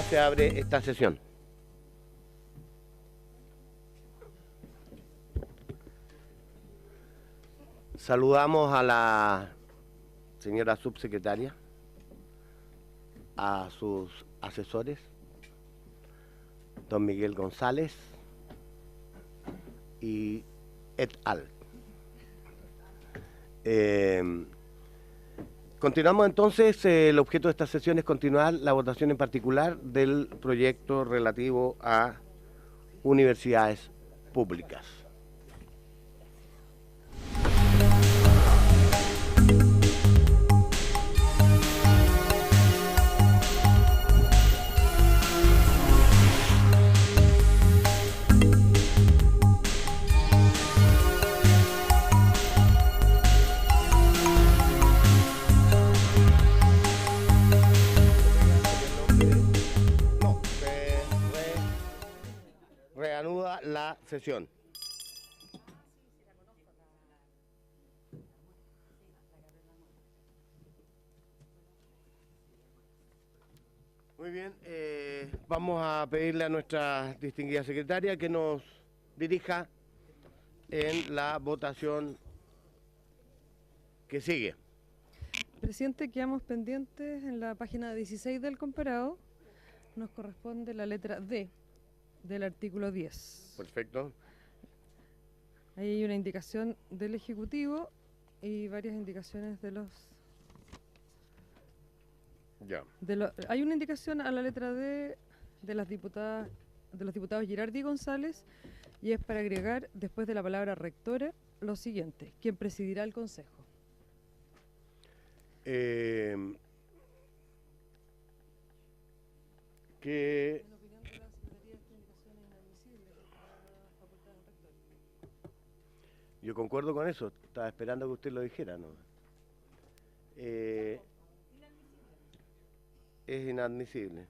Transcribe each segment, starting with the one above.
se abre esta sesión. Saludamos a la señora subsecretaria, a sus asesores, don Miguel González y et al. Continuamos entonces. El objeto de esta sesión es continuar la votación en particular del proyecto relativo a universidades públicas. Reanuda la sesión. Muy bien, vamos a pedirle a nuestra distinguida secretaria que nos dirija en la votación que sigue. Presidente, quedamos pendientes en la página 16 del comparado. Nos corresponde la letra D del artículo 10. Perfecto. Ahí hay una indicación del Ejecutivo y varias indicaciones de los... Ya. Hay una indicación a la letra D de los diputados Girardi y González, y es para agregar después de la palabra rectora lo siguiente: quien presidirá el Consejo. Que En opinión de la Secretaría, esta indicación es inadmisible porque da facultad al rector. yo concuerdo con eso, estaba esperando que usted lo dijera, ¿no? Es inadmisible.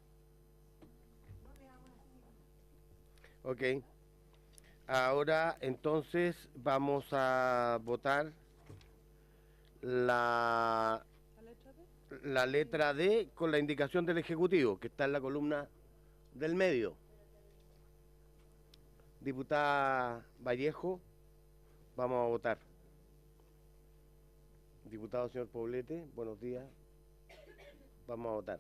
Ok. Ahora entonces vamos a votar la letra D con la indicación del Ejecutivo, que está en la columna del medio. Diputada Vallejo, vamos a votar. Diputado señor Poblete, buenos días. Vamos a votar.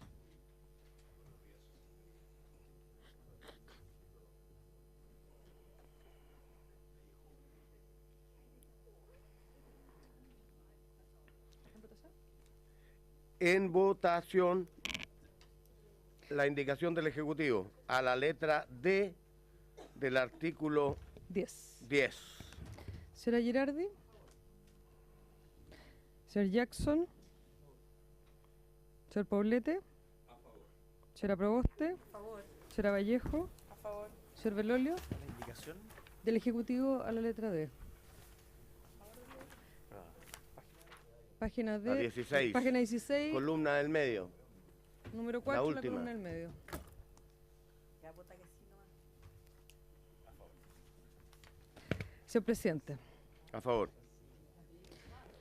En votación, la indicación del Ejecutivo a la letra D del artículo 10. 10. Señora Girardi. Señor Jackson. Señor Poblete. A favor. Señora Proboste. A favor. Señora Vallejo. A favor. Señor Belolio. ¿La indicación? Del Ejecutivo a la letra D. Página D. La 16. Página 16. Columna del medio. Número 4, la última. columna del medio. Ya vota que sí nomás. Señor Presidente, A favor.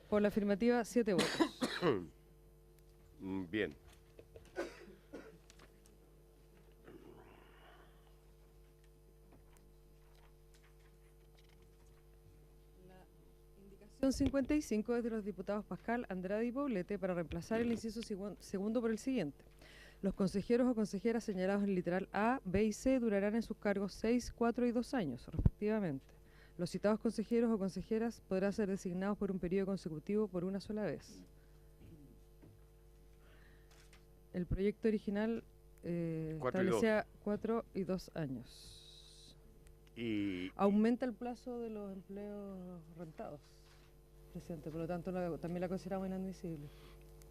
por la afirmativa, 7 votos. Bien. Indicación 55 es de los diputados Pascal, Andrade y Poblete para reemplazar el inciso segundo por el siguiente. Los consejeros o consejeras señalados en el literal A, B y C durarán en sus cargos 6, 4 y 2 años, respectivamente. Los citados consejeros o consejeras podrán ser designados por un periodo consecutivo por una sola vez. El proyecto original 4 y 2. establecía 4 y 2 años. Y Aumenta el plazo de los empleos rentados, presidente, por lo tanto también la consideramos inadmisible.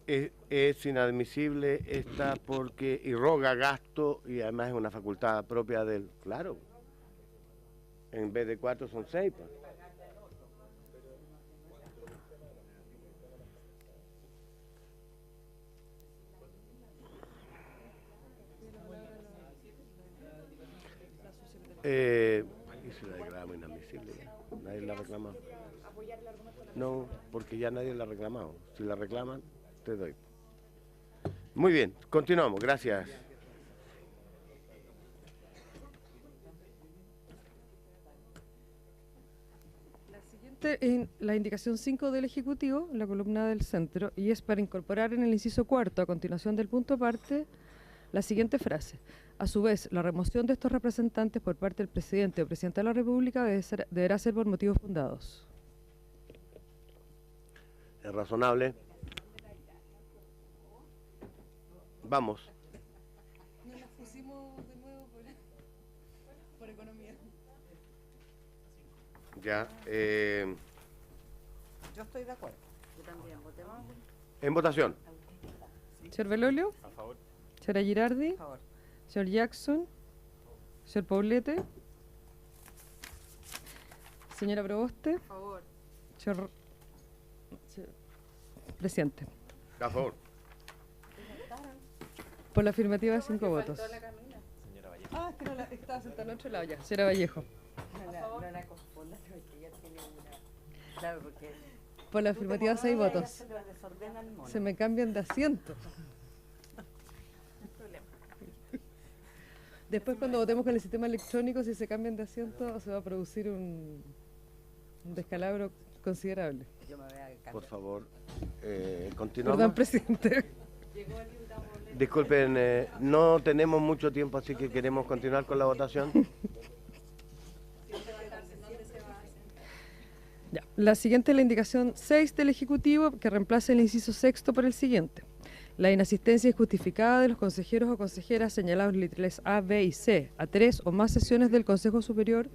es inadmisible esta porque irroga gasto y además es una facultad propia del... Claro. En vez de 4 son 6. Pues. Aquí se la declaramos inadmisible. Nadie la ha reclamado. No, porque ya nadie la ha reclamado. Si la reclaman, te doy. Muy bien, continuamos. Gracias. siguiente es la indicación 5 del Ejecutivo, en la columna del centro, y es para incorporar en el inciso cuarto, a continuación del punto aparte, la siguiente frase. A su vez, la remoción de estos representantes por parte del presidente o presidenta de la República deberá ser por motivos fundados. Es razonable. Vamos. Nos las pusimos de nuevo por economía. Ya. Yo estoy de acuerdo. Yo también. Votemos. En votación. Señor Belolio. A favor. Señora Girardi. Por favor. Señor Jackson. Señor Poblete. Señora Proboste. Por favor. Señor Presidente. A favor. Por la afirmativa, 5 votos. Señora Vallejo. Ah, es que no la, estaba sentada en otro lado ya. Señora Vallejo. No la confundas porque ella tiene una. Claro, porque. Por la afirmativa, 6 votos. Se la desordena el mono. Se me cambian de asiento. Después, cuando votemos con el sistema electrónico, si se cambian de asiento, se va a producir un descalabro considerable. Yo me voy a cambiar. Por favor, continuamos. Perdón, presidente. Disculpen, no tenemos mucho tiempo, así que queremos continuar con la votación. Ya. La siguiente es la indicación 6 del Ejecutivo, que reemplaza el inciso sexto por el siguiente. La inasistencia injustificada de los consejeros o consejeras señalados en letras A, B y C a 3 o más sesiones del Consejo Superior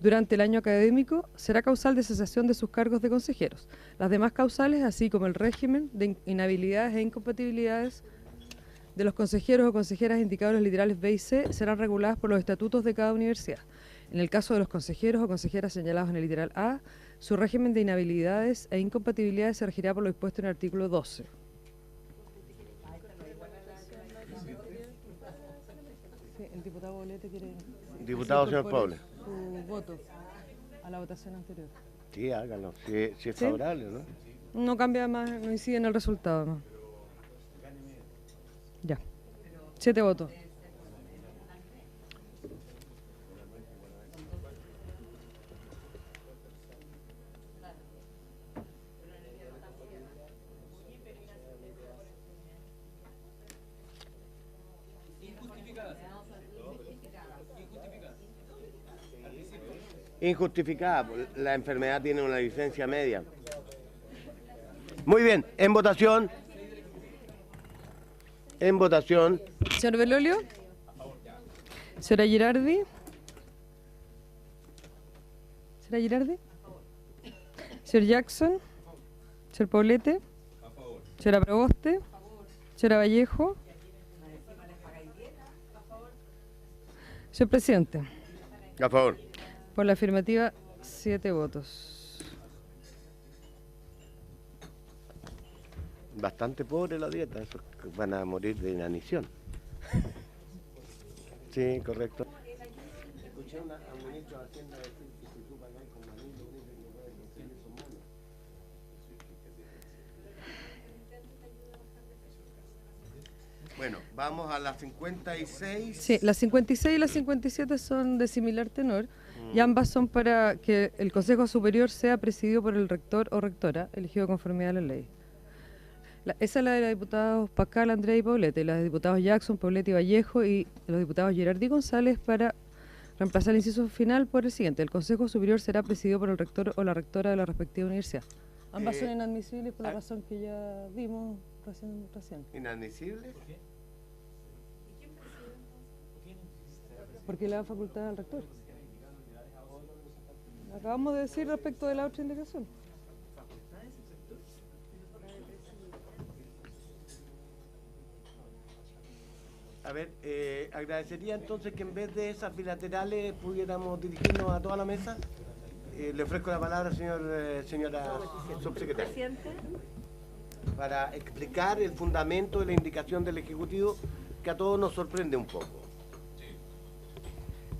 durante el año académico será causal de cesación de sus cargos de consejeros. Las demás causales, así como el régimen de inhabilidades e incompatibilidades de los consejeros o consejeras indicados en los literales B y C, serán reguladas por los estatutos de cada universidad. En el caso de los consejeros o consejeras señalados en el literal A, su régimen de inhabilidades e incompatibilidades se regirá por lo dispuesto en el artículo 12. Sí, el diputado Bolete quiere... Diputado, señor incorpore Poble. su voto a la votación anterior. Sí, háganlo, si es ¿Sí? favorable, ¿no? No cambia más, no incide en el resultado. ¿No? Ya. 7 votos. Injustificada, la enfermedad tiene una licencia media. Muy bien, en votación. En votación. Señor Belolio. Señora Girardi. Señora Girardi. Señor Jackson. Señor Poblete. Señora Proboste. Señora Vallejo. Señor Presidente. A favor. Por la afirmativa, 7 votos. Bastante pobre la dieta, esos que van a morir de inanición. Sí, correcto. Escuché a un ministro de Hacienda decir que si tú pagas con maní, lo único que puedes conseguir son manos. Bueno, vamos a las 56. Sí, las 56 y las 57 son de similar tenor y ambas son para que el Consejo Superior sea presidido por el rector o rectora, elegido conforme a la ley. Esa es la de los diputados Pascal, Andrés y Poblete, la de los diputados Jackson, Poblete y Vallejo y los diputados Girardi y González para reemplazar el inciso final por el siguiente. El Consejo Superior será presidido por el rector o la rectora de la respectiva universidad. Ambas son inadmisibles por la razón que ya vimos recién. ¿Inadmisible? Porque le da facultad al rector. Acabamos de decir respecto de la otra indicación. A ver, agradecería entonces que en vez de esas bilaterales pudiéramos dirigirnos a toda la mesa. Le ofrezco la palabra, señora subsecretaria, Presidente. para explicar el fundamento de la indicación del Ejecutivo que a todos nos sorprende un poco.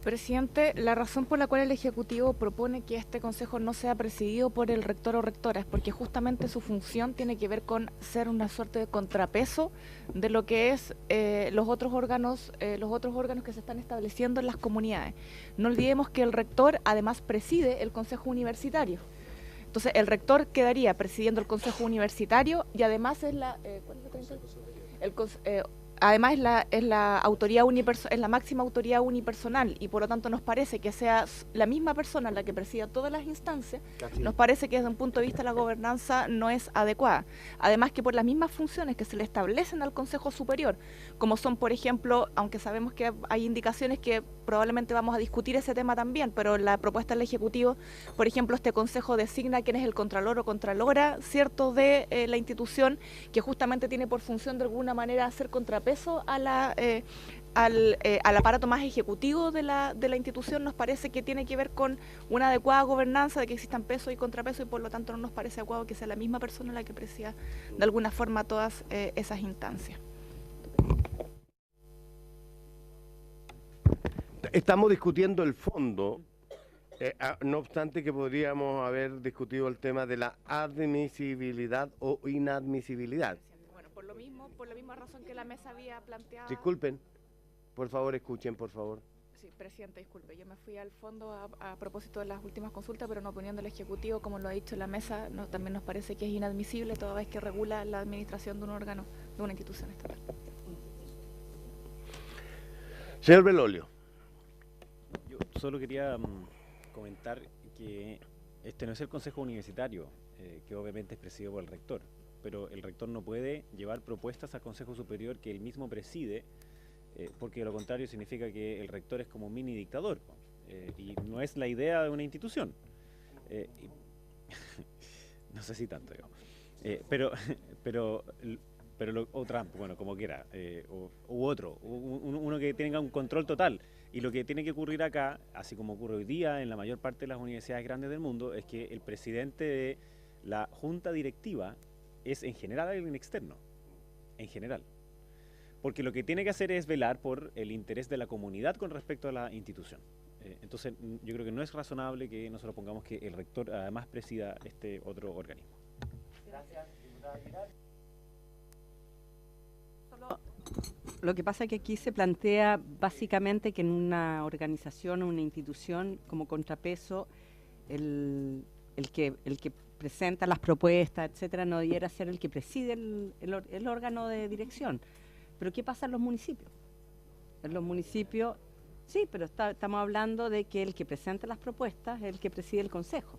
Presidente, la razón por la cual el Ejecutivo propone que este Consejo no sea presidido por el rector o rectora es porque justamente su función tiene que ver con ser una suerte de contrapeso de lo que es los otros órganos que se están estableciendo en las comunidades. No olvidemos que el rector además preside el Consejo Universitario. Entonces, el rector quedaría presidiendo el consejo universitario y además es la... ¿cuál es la 30? Además es la autoridad es la máxima autoridad unipersonal y por lo tanto nos parece que sea la misma persona la que presida todas las instancias. Casi. Nos parece que desde un punto de vista de la gobernanza no es adecuada. Además que por las mismas funciones que se le establecen al Consejo Superior, como son por ejemplo, aunque sabemos que hay indicaciones que probablemente vamos a discutir ese tema también, pero la propuesta del Ejecutivo, por ejemplo, este Consejo designa quién es el Contralor o Contralora, ¿cierto?, de la institución, que justamente tiene por función de alguna manera hacer contrapeso al aparato más ejecutivo de la institución. Nos parece que tiene que ver con una adecuada gobernanza, de que existan peso y contrapeso, y por lo tanto no nos parece adecuado que sea la misma persona la que presida de alguna forma todas esas instancias. Estamos discutiendo el fondo, no obstante que podríamos haber discutido el tema de la admisibilidad o inadmisibilidad. Por la misma razón que la mesa había planteado. Disculpen, por favor, escuchen, por favor. Sí, presidente, disculpe, yo me fui al fondo a propósito de las últimas consultas, pero no poniendo el Ejecutivo, como lo ha dicho la mesa, también nos parece que es inadmisible toda vez que regula la administración de un órgano, de una institución estatal. Señor Belolio. Yo solo quería comentar que este no es el Consejo Universitario, que obviamente es presidido por el rector, pero el rector no puede llevar propuestas al Consejo Superior que él mismo preside, porque de lo contrario significa que el rector es como un mini dictador, y no es la idea de una institución. No sé si tanto, digamos. Pero o Trump, bueno, como quiera, u otro, uno que tenga un control total. Y lo que tiene que ocurrir acá, así como ocurre hoy día en la mayor parte de las universidades grandes del mundo, es que el presidente de la junta directiva es en general alguien externo, en general. Porque lo que tiene que hacer es velar por el interés de la comunidad con respecto a la institución. Entonces, yo creo que no es razonable que nosotros pongamos que el rector además presida este otro organismo. Gracias, diputada Aguilar. Lo que pasa es que aquí se plantea básicamente que en una organización o una institución como contrapeso el que presenta las propuestas, etcétera, no debiera ser el que preside el órgano de dirección. Pero ¿qué pasa en los municipios? En los municipios, sí, pero estamos hablando de que el que presenta las propuestas es el que preside el consejo.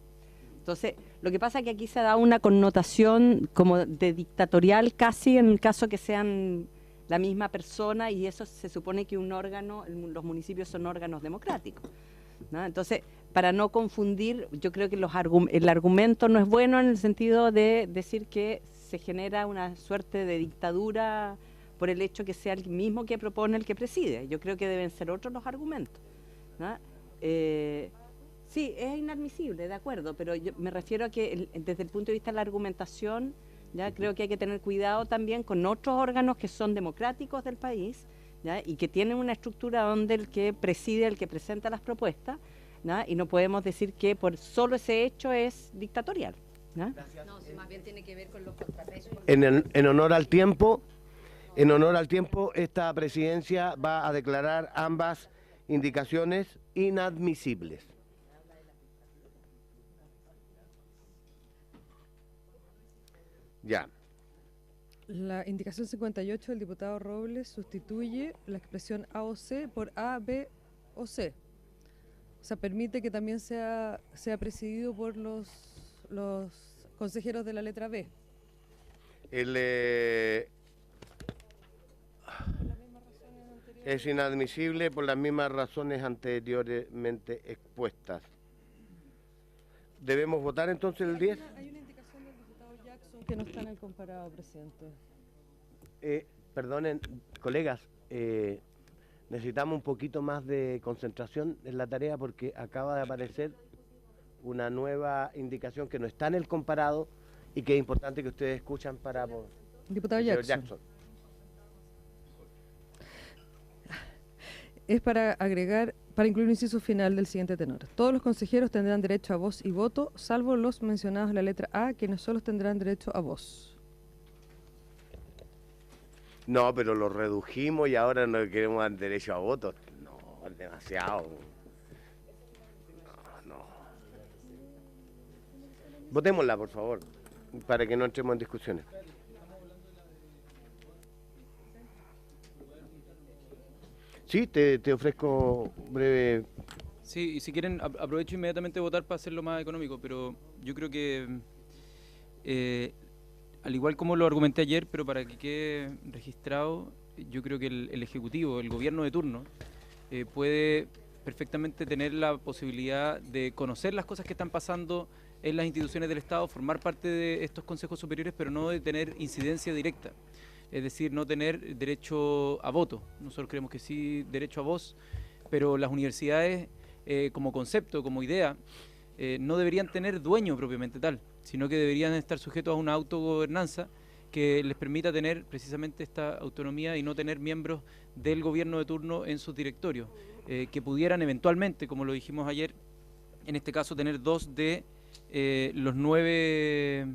Entonces, lo que pasa es que aquí se da una connotación como de dictatorial casi en el caso que sean la misma persona, y eso se supone que un órgano, los municipios son órganos democráticos, ¿no? Entonces, para no confundir, yo creo que el argumento no es bueno en el sentido de decir que se genera una suerte de dictadura por el hecho que sea el mismo que propone el que preside. Yo creo que deben ser otros los argumentos, ¿no? Sí, es inadmisible, de acuerdo, pero yo me refiero a que desde el punto de vista de la argumentación, ya creo que hay que tener cuidado también con otros órganos que son democráticos del país, ¿ya? Y que tienen una estructura donde el que preside, el que presenta las propuestas, ¿ya? Y no podemos decir que por solo ese hecho es dictatorial, ¿ya? No, si más bien tiene que ver con los contrapesos. En honor al tiempo, esta presidencia va a declarar ambas indicaciones inadmisibles. Ya. La indicación 58 del diputado Robles sustituye la expresión A o C por A, B o C. O sea, permite que también sea presidido por los consejeros de la letra B. Es inadmisible por las mismas razones anteriormente expuestas. ¿Debemos votar entonces el 10? Hay una indicación del diputado Jackson que no está en el comparado, presidente. Perdonen, colegas, necesitamos un poquito más de concentración en la tarea porque acaba de aparecer una nueva indicación que no está en el comparado y que es importante que ustedes escuchan para... Diputado Jackson. Es para incluir un inciso final del siguiente tenor. Todos los consejeros tendrán derecho a voz y voto, salvo los mencionados en la letra A, quienes solo tendrán derecho a voz. No, pero lo redujimos y ahora no queremos dar derecho a voto. No, es demasiado. No. Votémosla, por favor, para que no entremos en discusiones. Sí, te ofrezco breve. Sí, y si quieren, aprovecho inmediatamente de votar para hacerlo más económico, pero yo creo que, al igual como lo argumenté ayer, pero para que quede registrado, yo creo que el Ejecutivo, el gobierno de turno, puede perfectamente tener la posibilidad de conocer las cosas que están pasando en las instituciones del Estado, formar parte de estos consejos superiores, pero no de tener incidencia directa. Es decir, no tener derecho a voto. Nosotros creemos que sí, derecho a voz, pero las universidades, como concepto, como idea, no deberían tener dueño propiamente tal, sino que deberían estar sujetos a una autogobernanza que les permita tener precisamente esta autonomía y no tener miembros del gobierno de turno en sus directorios, que pudieran eventualmente, como lo dijimos ayer, en este caso tener 2 de los 9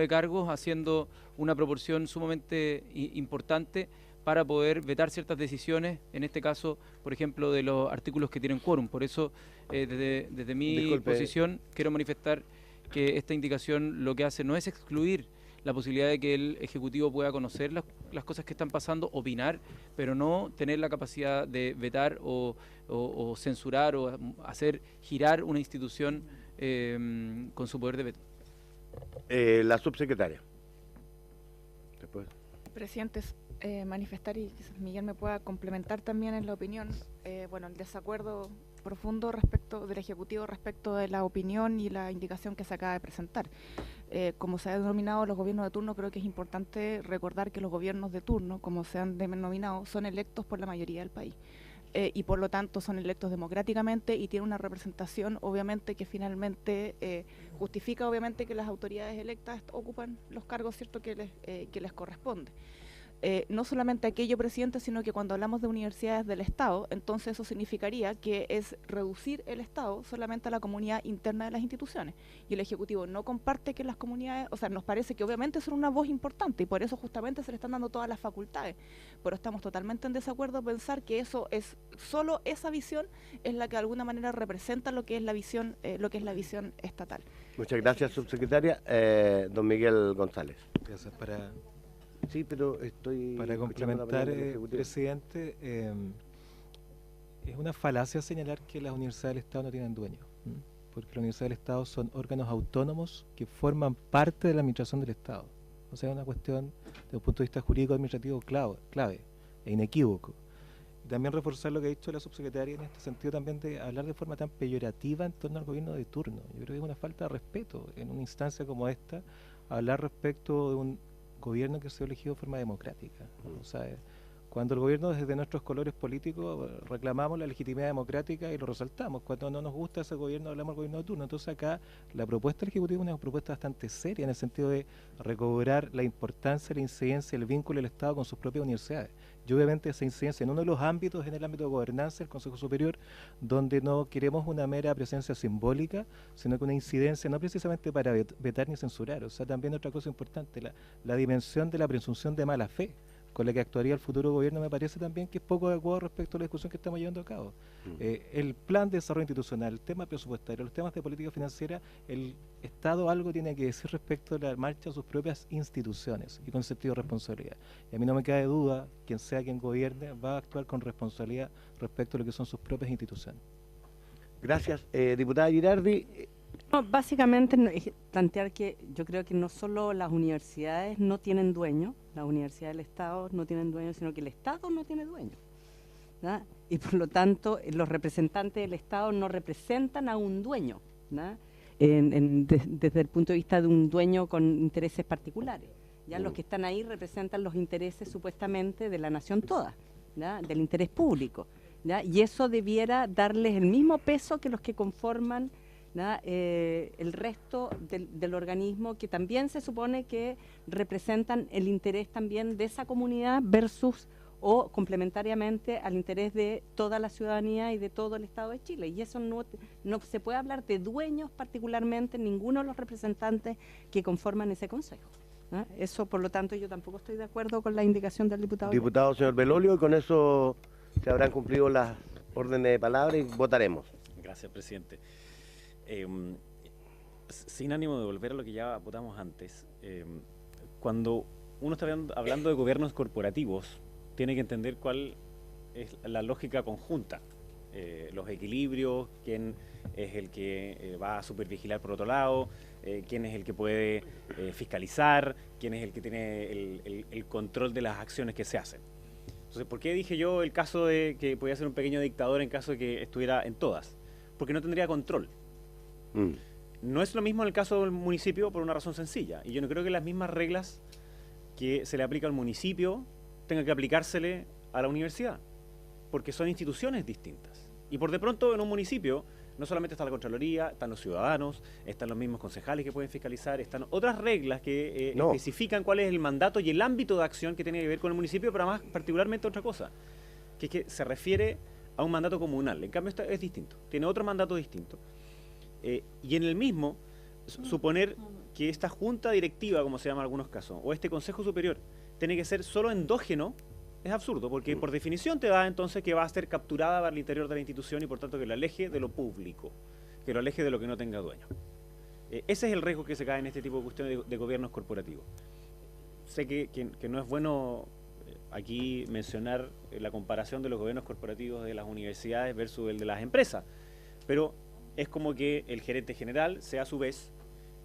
cargos, haciendo una proporción sumamente importante para poder vetar ciertas decisiones, en este caso, por ejemplo, de los artículos que tienen quórum. Por eso, desde mi posición, quiero manifestar que esta indicación lo que hace no es excluir la posibilidad de que el Ejecutivo pueda conocer las cosas que están pasando, opinar, pero no tener la capacidad de vetar o censurar o hacer girar una institución con su poder de veto. La subsecretaria. Después. Presidentes, manifestar, y quizás Miguel me pueda complementar también en la opinión, bueno, el desacuerdo profundo respecto del Ejecutivo respecto de la opinión y la indicación que se acaba de presentar. Como se ha denominado los gobiernos de turno, creo que es importante recordar que los gobiernos de turno, como se han denominado, son electos por la mayoría del país. Y por lo tanto son electos democráticamente y tienen una representación obviamente que finalmente justifica obviamente que las autoridades electas ocupan los cargos, ¿cierto?, que les corresponde. No solamente aquello, presidente, sino que cuando hablamos de universidades del Estado, entonces eso significaría que es reducir el Estado solamente a la comunidad interna de las instituciones. Y el Ejecutivo no comparte que las comunidades, o sea, nos parece que obviamente son una voz importante y por eso justamente se le están dando todas las facultades. Pero estamos totalmente en desacuerdo en pensar que eso es, solo esa visión es la que de alguna manera representa lo que es la visión estatal. Muchas gracias, subsecretaria. Don Miguel González. Gracias. Sí, pero estoy... Para complementar, presidente, es una falacia señalar que las universidades del Estado no tienen dueño, porque las universidades del Estado son órganos autónomos que forman parte de la administración del Estado. O sea, es una cuestión, desde un punto de vista jurídico-administrativo, clave e inequívoco. También reforzar lo que ha dicho la subsecretaria en este sentido también de hablar de forma tan peyorativa en torno al gobierno de turno. Yo creo que es una falta de respeto en una instancia como esta, hablar respecto de un gobierno que se ha elegido de forma democrática. O sea, cuando el gobierno desde nuestros colores políticos reclamamos la legitimidad democrática y lo resaltamos, cuando no nos gusta ese gobierno hablamos del gobierno de turno. Entonces acá la propuesta del Ejecutivo es una propuesta bastante seria en el sentido de recobrar la importancia, la incidencia, el vínculo del Estado con sus propias universidades. Y obviamente esa incidencia en uno de los ámbitos, en el ámbito de gobernanza, el Consejo Superior, donde no queremos una mera presencia simbólica, sino que una incidencia no precisamente para vetar ni censurar. O sea, también otra cosa importante, la dimensión de la presunción de mala fe con la que actuaría el futuro gobierno, me parece también que es poco adecuado respecto a la discusión que estamos llevando a cabo. El plan de desarrollo institucional, el tema presupuestario, los temas de política financiera, el Estado algo tiene que decir respecto a la marcha de sus propias instituciones y con sentido de responsabilidad. Y a mí no me cabe duda, quien sea quien gobierne, va a actuar con responsabilidad respecto a lo que son sus propias instituciones. Gracias. Diputada Girardi. No, básicamente plantear que yo creo que no solo las universidades no tienen dueño, las universidades del Estado no tienen dueño, sino que el Estado no tiene dueño, ¿no? Y por lo tanto los representantes del Estado no representan a un dueño, ¿no? Desde el punto de vista de un dueño con intereses particulares. Ya los que están ahí representan los intereses supuestamente de la nación toda, ¿no? Del interés público, ¿no? Y eso debiera darles el mismo peso que los que conforman el resto del organismo, que también se supone que representan el interés también de esa comunidad versus o complementariamente al interés de toda la ciudadanía y de todo el Estado de Chile. Y eso no se puede hablar de dueños particularmente, ninguno de los representantes que conforman ese consejo, ¿no? Eso, por lo tanto, yo tampoco estoy de acuerdo con la indicación del diputado. Diputado señor Belolio, y con eso se habrán cumplido las órdenes de palabra y votaremos. Gracias, presidente. sin ánimo de volver a lo que ya votamos antes, cuando uno está hablando de gobiernos corporativos, tiene que entender cuál es la lógica conjunta, los equilibrios, quién es el que va a supervigilar por otro lado, quién es el que puede fiscalizar, quién es el que tiene el control de las acciones que se hacen. Entonces, ¿por qué dije yo el caso de que podía ser un pequeño dictador en caso de que estuviera en todas? Porque no tendría control. No es lo mismo en el caso del municipio por una razón sencilla. Y yo no creo que las mismas reglas que se le aplican al municipio tengan que aplicársele a la universidad, porque son instituciones distintas. Y por de pronto en un municipio no solamente está la Contraloría, están los ciudadanos, están los mismos concejales que pueden fiscalizar, están otras reglas que especifican cuál es el mandato y el ámbito de acción que tiene que ver con el municipio, pero además particularmente otra cosa, que es que se refiere a un mandato comunal. En cambio, esta es distinto, tiene otro mandato distinto. Y en el mismo, suponer que esta junta directiva, como se llama en algunos casos, o este consejo superior, tiene que ser solo endógeno, es absurdo, porque por definición te da entonces que va a ser capturada para el interior de la institución y por tanto que lo aleje de lo público, que lo aleje de lo que no tenga dueño. Ese es el riesgo que se cae en este tipo de cuestiones de gobiernos corporativos. Sé que no es bueno aquí mencionar la comparación de los gobiernos corporativos de las universidades versus el de las empresas, pero es como que el gerente general sea a su vez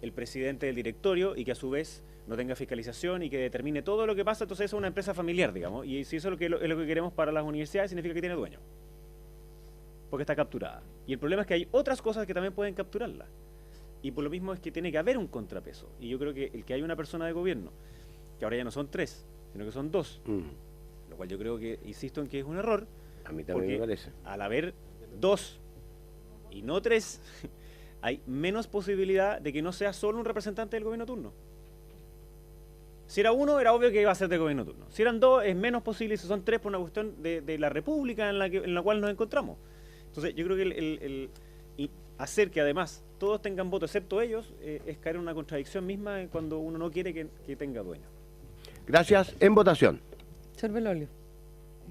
el presidente del directorio y que a su vez no tenga fiscalización y que determine todo lo que pasa. Entonces eso es una empresa familiar, digamos, y si eso es lo que queremos para las universidades, significa que tiene dueño, porque está capturada. Y el problema es que hay otras cosas que también pueden capturarla, y por lo mismo es que tiene que haber un contrapeso, y yo creo que el que hay una persona de gobierno, que ahora ya no son 3, sino que son 2, lo cual yo creo que, insisto en que es un error, a mí también me parece. Al haber 2 y no 3, hay menos posibilidad de que no sea solo un representante del gobierno turno. Si era 1, era obvio que iba a ser del gobierno turno. Si eran 2, es menos posible, y si son 3, por una cuestión de la república en la cual nos encontramos. Entonces, yo creo que y hacer que además todos tengan voto, excepto ellos, es caer en una contradicción misma cuando uno no quiere que tenga dueño. Gracias. En votación. Señor Belolio,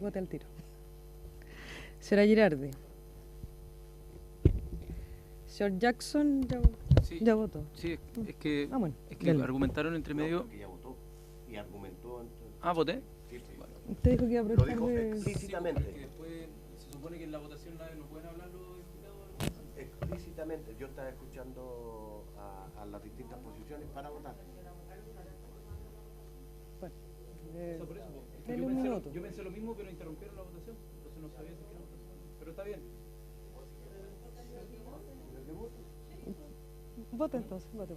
vote al tiro. Señora Girardi. Señor Jackson, ya votó. Sí, es que, bueno, es que argumentaron entre medio... Ya votó y argumentó. ¿Voté? Sí. Usted dijo que iba a Lo prestar dijo de... explícitamente. Sí, después se supone que en la votación no pueden hablar los diputados. Explícitamente. Yo estaba escuchando a las distintas posiciones para votar. Bueno, Por eso, dele un minuto. yo pensé lo mismo, pero interrumpieron la votación. Entonces no sabía si era votación. Pero está bien. Vote entonces, vote.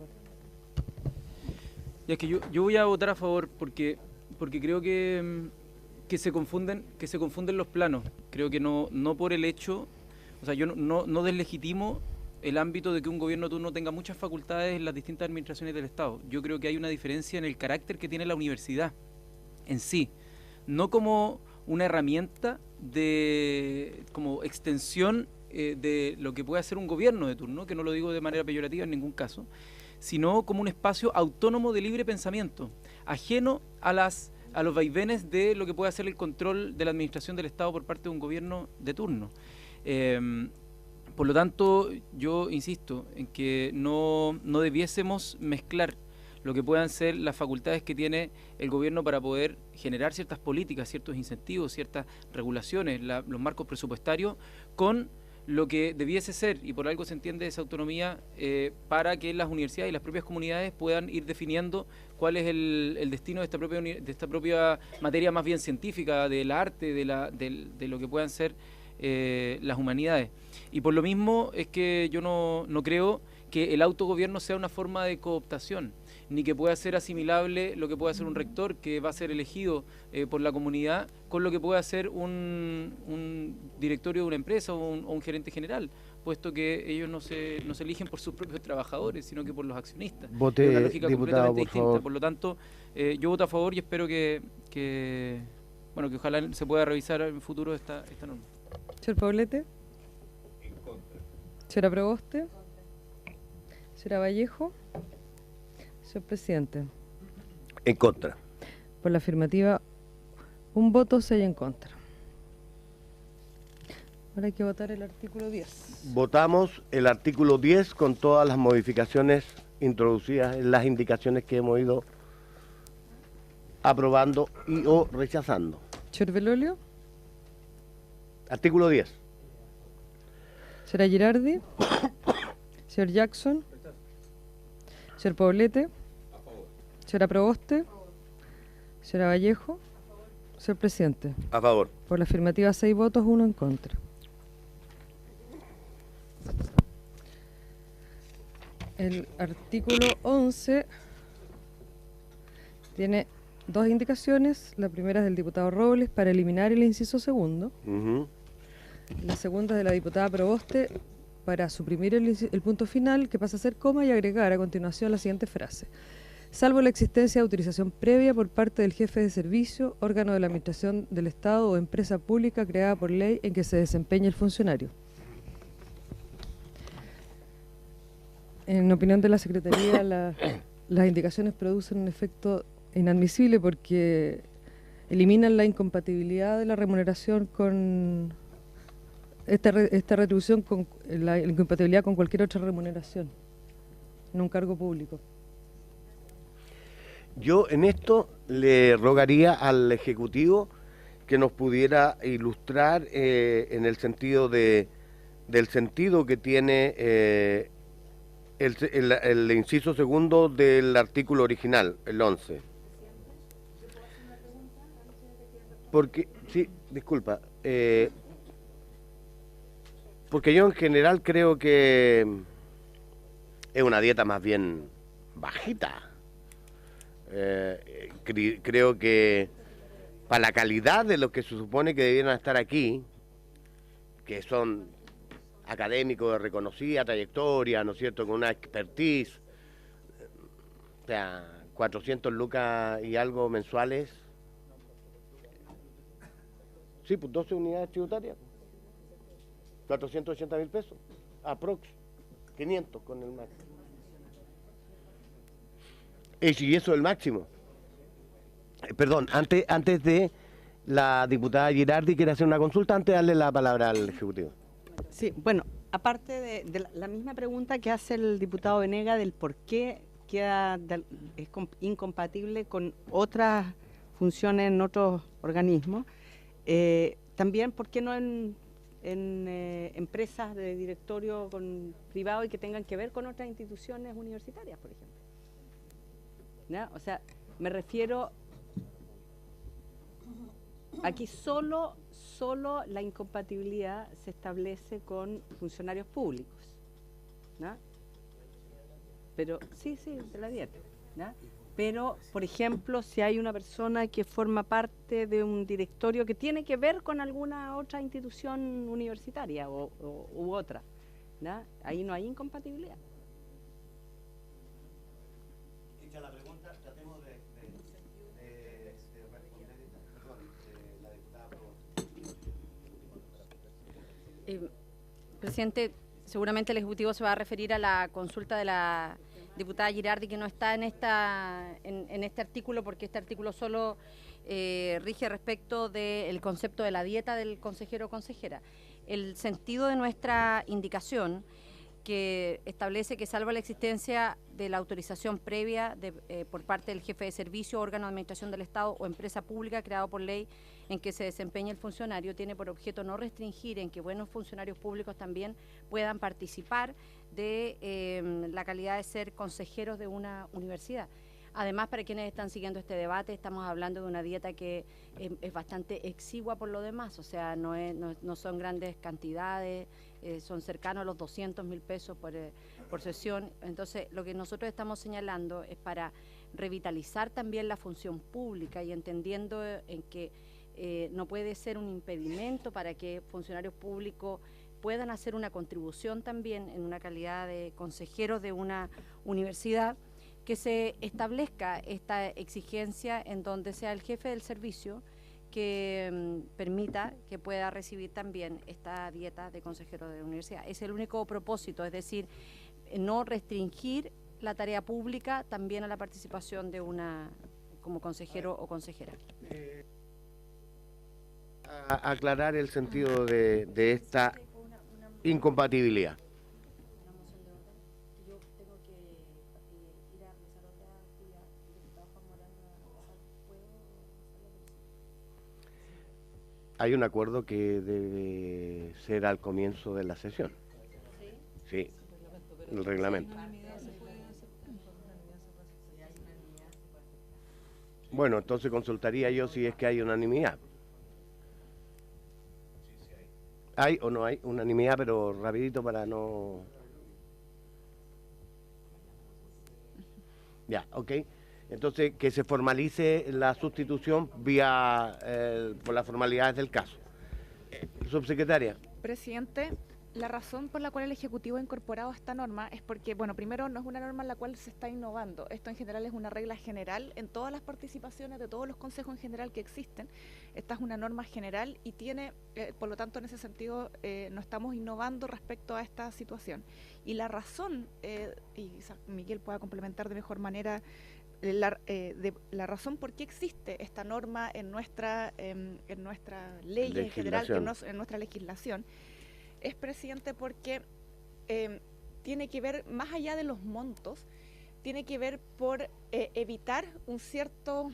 Y es que yo voy a votar a favor porque creo que se confunden los planos. Creo que no por el hecho, o sea, yo no deslegitimo el ámbito de que un gobierno turno tenga muchas facultades en las distintas administraciones del Estado. Yo creo que hay una diferencia en el carácter que tiene la universidad en sí, no como una herramienta como extensión de lo que puede hacer un gobierno de turno, que no lo digo de manera peyorativa en ningún caso, sino como un espacio autónomo de libre pensamiento, ajeno a los vaivenes de lo que puede hacer el control de la administración del Estado por parte de un gobierno de turno. Por lo tanto, yo insisto en que no debiésemos mezclar lo que puedan ser las facultades que tiene el gobierno para poder generar ciertas políticas, ciertos incentivos, ciertas regulaciones, los marcos presupuestarios, con lo que debiese ser, y por algo se entiende esa autonomía, para que las universidades y las propias comunidades puedan ir definiendo cuál es el destino de esta propia materia más bien científica, del arte, de lo que puedan ser las humanidades. Y por lo mismo es que yo no creo que el autogobierno sea una forma de cooptación, ni que pueda ser asimilable lo que pueda hacer un rector que va a ser elegido por la comunidad con lo que pueda hacer un directorio de una empresa o un gerente general, puesto que ellos no se eligen por sus propios trabajadores, sino que por los accionistas. Vote, es una lógica diputado, completamente por distinta. favor. Por lo tanto, yo voto a favor y espero que ojalá se pueda revisar en el futuro esta norma. Señor Poblete. En contra. Señora Proboste. Señora Vallejo. Señor Presidente. En contra. Por la afirmativa, un voto, 6 en contra. Ahora hay que votar el artículo 10. Votamos el artículo 10 con todas las modificaciones introducidas en las indicaciones que hemos ido aprobando y o rechazando. Señor Belolio, Artículo 10. señora Girardi, señor Jackson, señor Poblete, señora Proboste, señora Vallejo, señor presidente. A favor. Por la afirmativa 6 votos, 1 en contra. El artículo 11 tiene dos indicaciones. La primera es del diputado Robles para eliminar el inciso segundo. La segunda es de la diputada Proboste para suprimir el punto final, que pasa a ser coma, y agregar a continuación la siguiente frase: salvo la existencia de autorización previa por parte del jefe de servicio, órgano de la administración del Estado o empresa pública creada por ley en que se desempeñe el funcionario. En opinión de la Secretaría, las indicaciones producen un efecto inadmisible porque eliminan la incompatibilidad de la remuneración con esta retribución, con la incompatibilidad con cualquier otra remuneración en un cargo público. Yo en esto le rogaría al Ejecutivo que nos pudiera ilustrar en el sentido del sentido que tiene el inciso segundo del artículo original, el 11. Porque, sí, disculpa, porque yo en general creo que es una dieta más bien bajita. Creo que para la calidad de los que se supone que debieran estar aquí, que son académicos de reconocida trayectoria, ¿no es cierto?, con una expertise, o sea, 400 lucas y algo mensuales. Sí, pues 12 unidades tributarias, 480.000 pesos, aprox, 500 con el máximo. Y eso es el máximo. Perdón, antes de la diputada Girardi quiere hacer una consulta, antes de darle la palabra al Ejecutivo. Sí, bueno, aparte de la misma pregunta que hace el diputado Venega del por qué es incompatible con otras funciones en otros organismos, también por qué no en empresas de directorio privado y que tengan que ver con otras instituciones universitarias, por ejemplo. ¿Ya? O sea, me refiero, aquí solo la incompatibilidad se establece con funcionarios públicos, ¿no? Pero, sí, de la dieta, ¿no? Pero, por ejemplo, si hay una persona que forma parte de un directorio que tiene que ver con alguna otra institución universitaria u otra, ¿no? Ahí no hay incompatibilidad. Hecha la pregunta, tratemos de responder la diputada. Presidente, seguramente el Ejecutivo se va a referir a la consulta de la diputada Girardi, que no está en este artículo, porque este artículo solo rige respecto del concepto de la dieta del consejero o consejera. El sentido de nuestra indicación, que establece que salvo la existencia de la autorización previa por parte del jefe de servicio, órgano de administración del Estado o empresa pública creado por ley en que se desempeñe el funcionario, tiene por objeto no restringir en que buenos funcionarios públicos también puedan participar de la calidad de ser consejeros de una universidad. Además, para quienes están siguiendo este debate, estamos hablando de una dieta que es bastante exigua por lo demás, o sea, no son grandes cantidades, son cercanos a los 200.000 pesos por sesión. Entonces, lo que nosotros estamos señalando es para revitalizar también la función pública y entendiendo en que no puede ser un impedimento para que funcionarios públicos puedan hacer una contribución también en una calidad de consejeros de una universidad, que se establezca esta exigencia en donde sea el jefe del servicio que permita que pueda recibir también esta dieta de consejero de la universidad. Es el único propósito, es decir, no restringir la tarea pública también a la participación de una como consejero o consejera. aclarar el sentido de esta incompatibilidad. Hay un acuerdo que debe ser al comienzo de la sesión. Sí, el reglamento. Bueno, entonces consultaría yo si es que hay unanimidad. ¿Hay o no hay unanimidad? Pero rapidito para no... Ya, ok. Entonces, que se formalice la sustitución vía por las formalidades del caso. Subsecretaria. Presidente, la razón por la cual el Ejecutivo ha incorporado esta norma es porque, bueno, primero no es una norma en la cual se está innovando. Esto en general es una regla general en todas las participaciones de todos los consejos en general que existen. Esta es una norma general y tiene, por lo tanto, en ese sentido, no estamos innovando respecto a esta situación. Y la razón, y Miguel pueda complementar de mejor manera, la razón por qué existe esta norma en nuestra ley en general, en nuestra legislación, es, presidente, porque tiene que ver, más allá de los montos, tiene que ver por evitar un cierto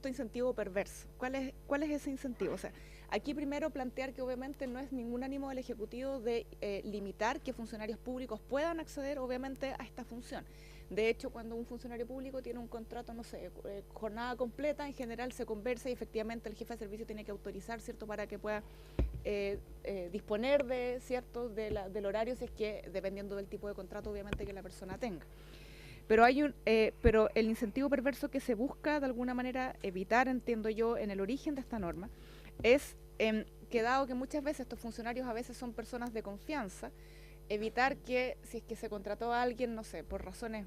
incentivo perverso. ¿Cuál es ese incentivo? O sea, aquí primero plantear que obviamente no es ningún ánimo del Ejecutivo de limitar que funcionarios públicos puedan acceder obviamente a esta función. De hecho, cuando un funcionario público tiene un contrato, no sé, jornada completa, en general se conversa y efectivamente el jefe de servicio tiene que autorizar, ¿cierto?, para que pueda disponer de, ¿cierto?, del horario, si es que, dependiendo del tipo de contrato, obviamente, que la persona tenga. Pero pero el incentivo perverso que se busca, de alguna manera, evitar, entiendo yo, en el origen de esta norma, es que dado que muchas veces estos funcionarios a veces son personas de confianza, evitar que, si es que se contrató a alguien, no sé, por razones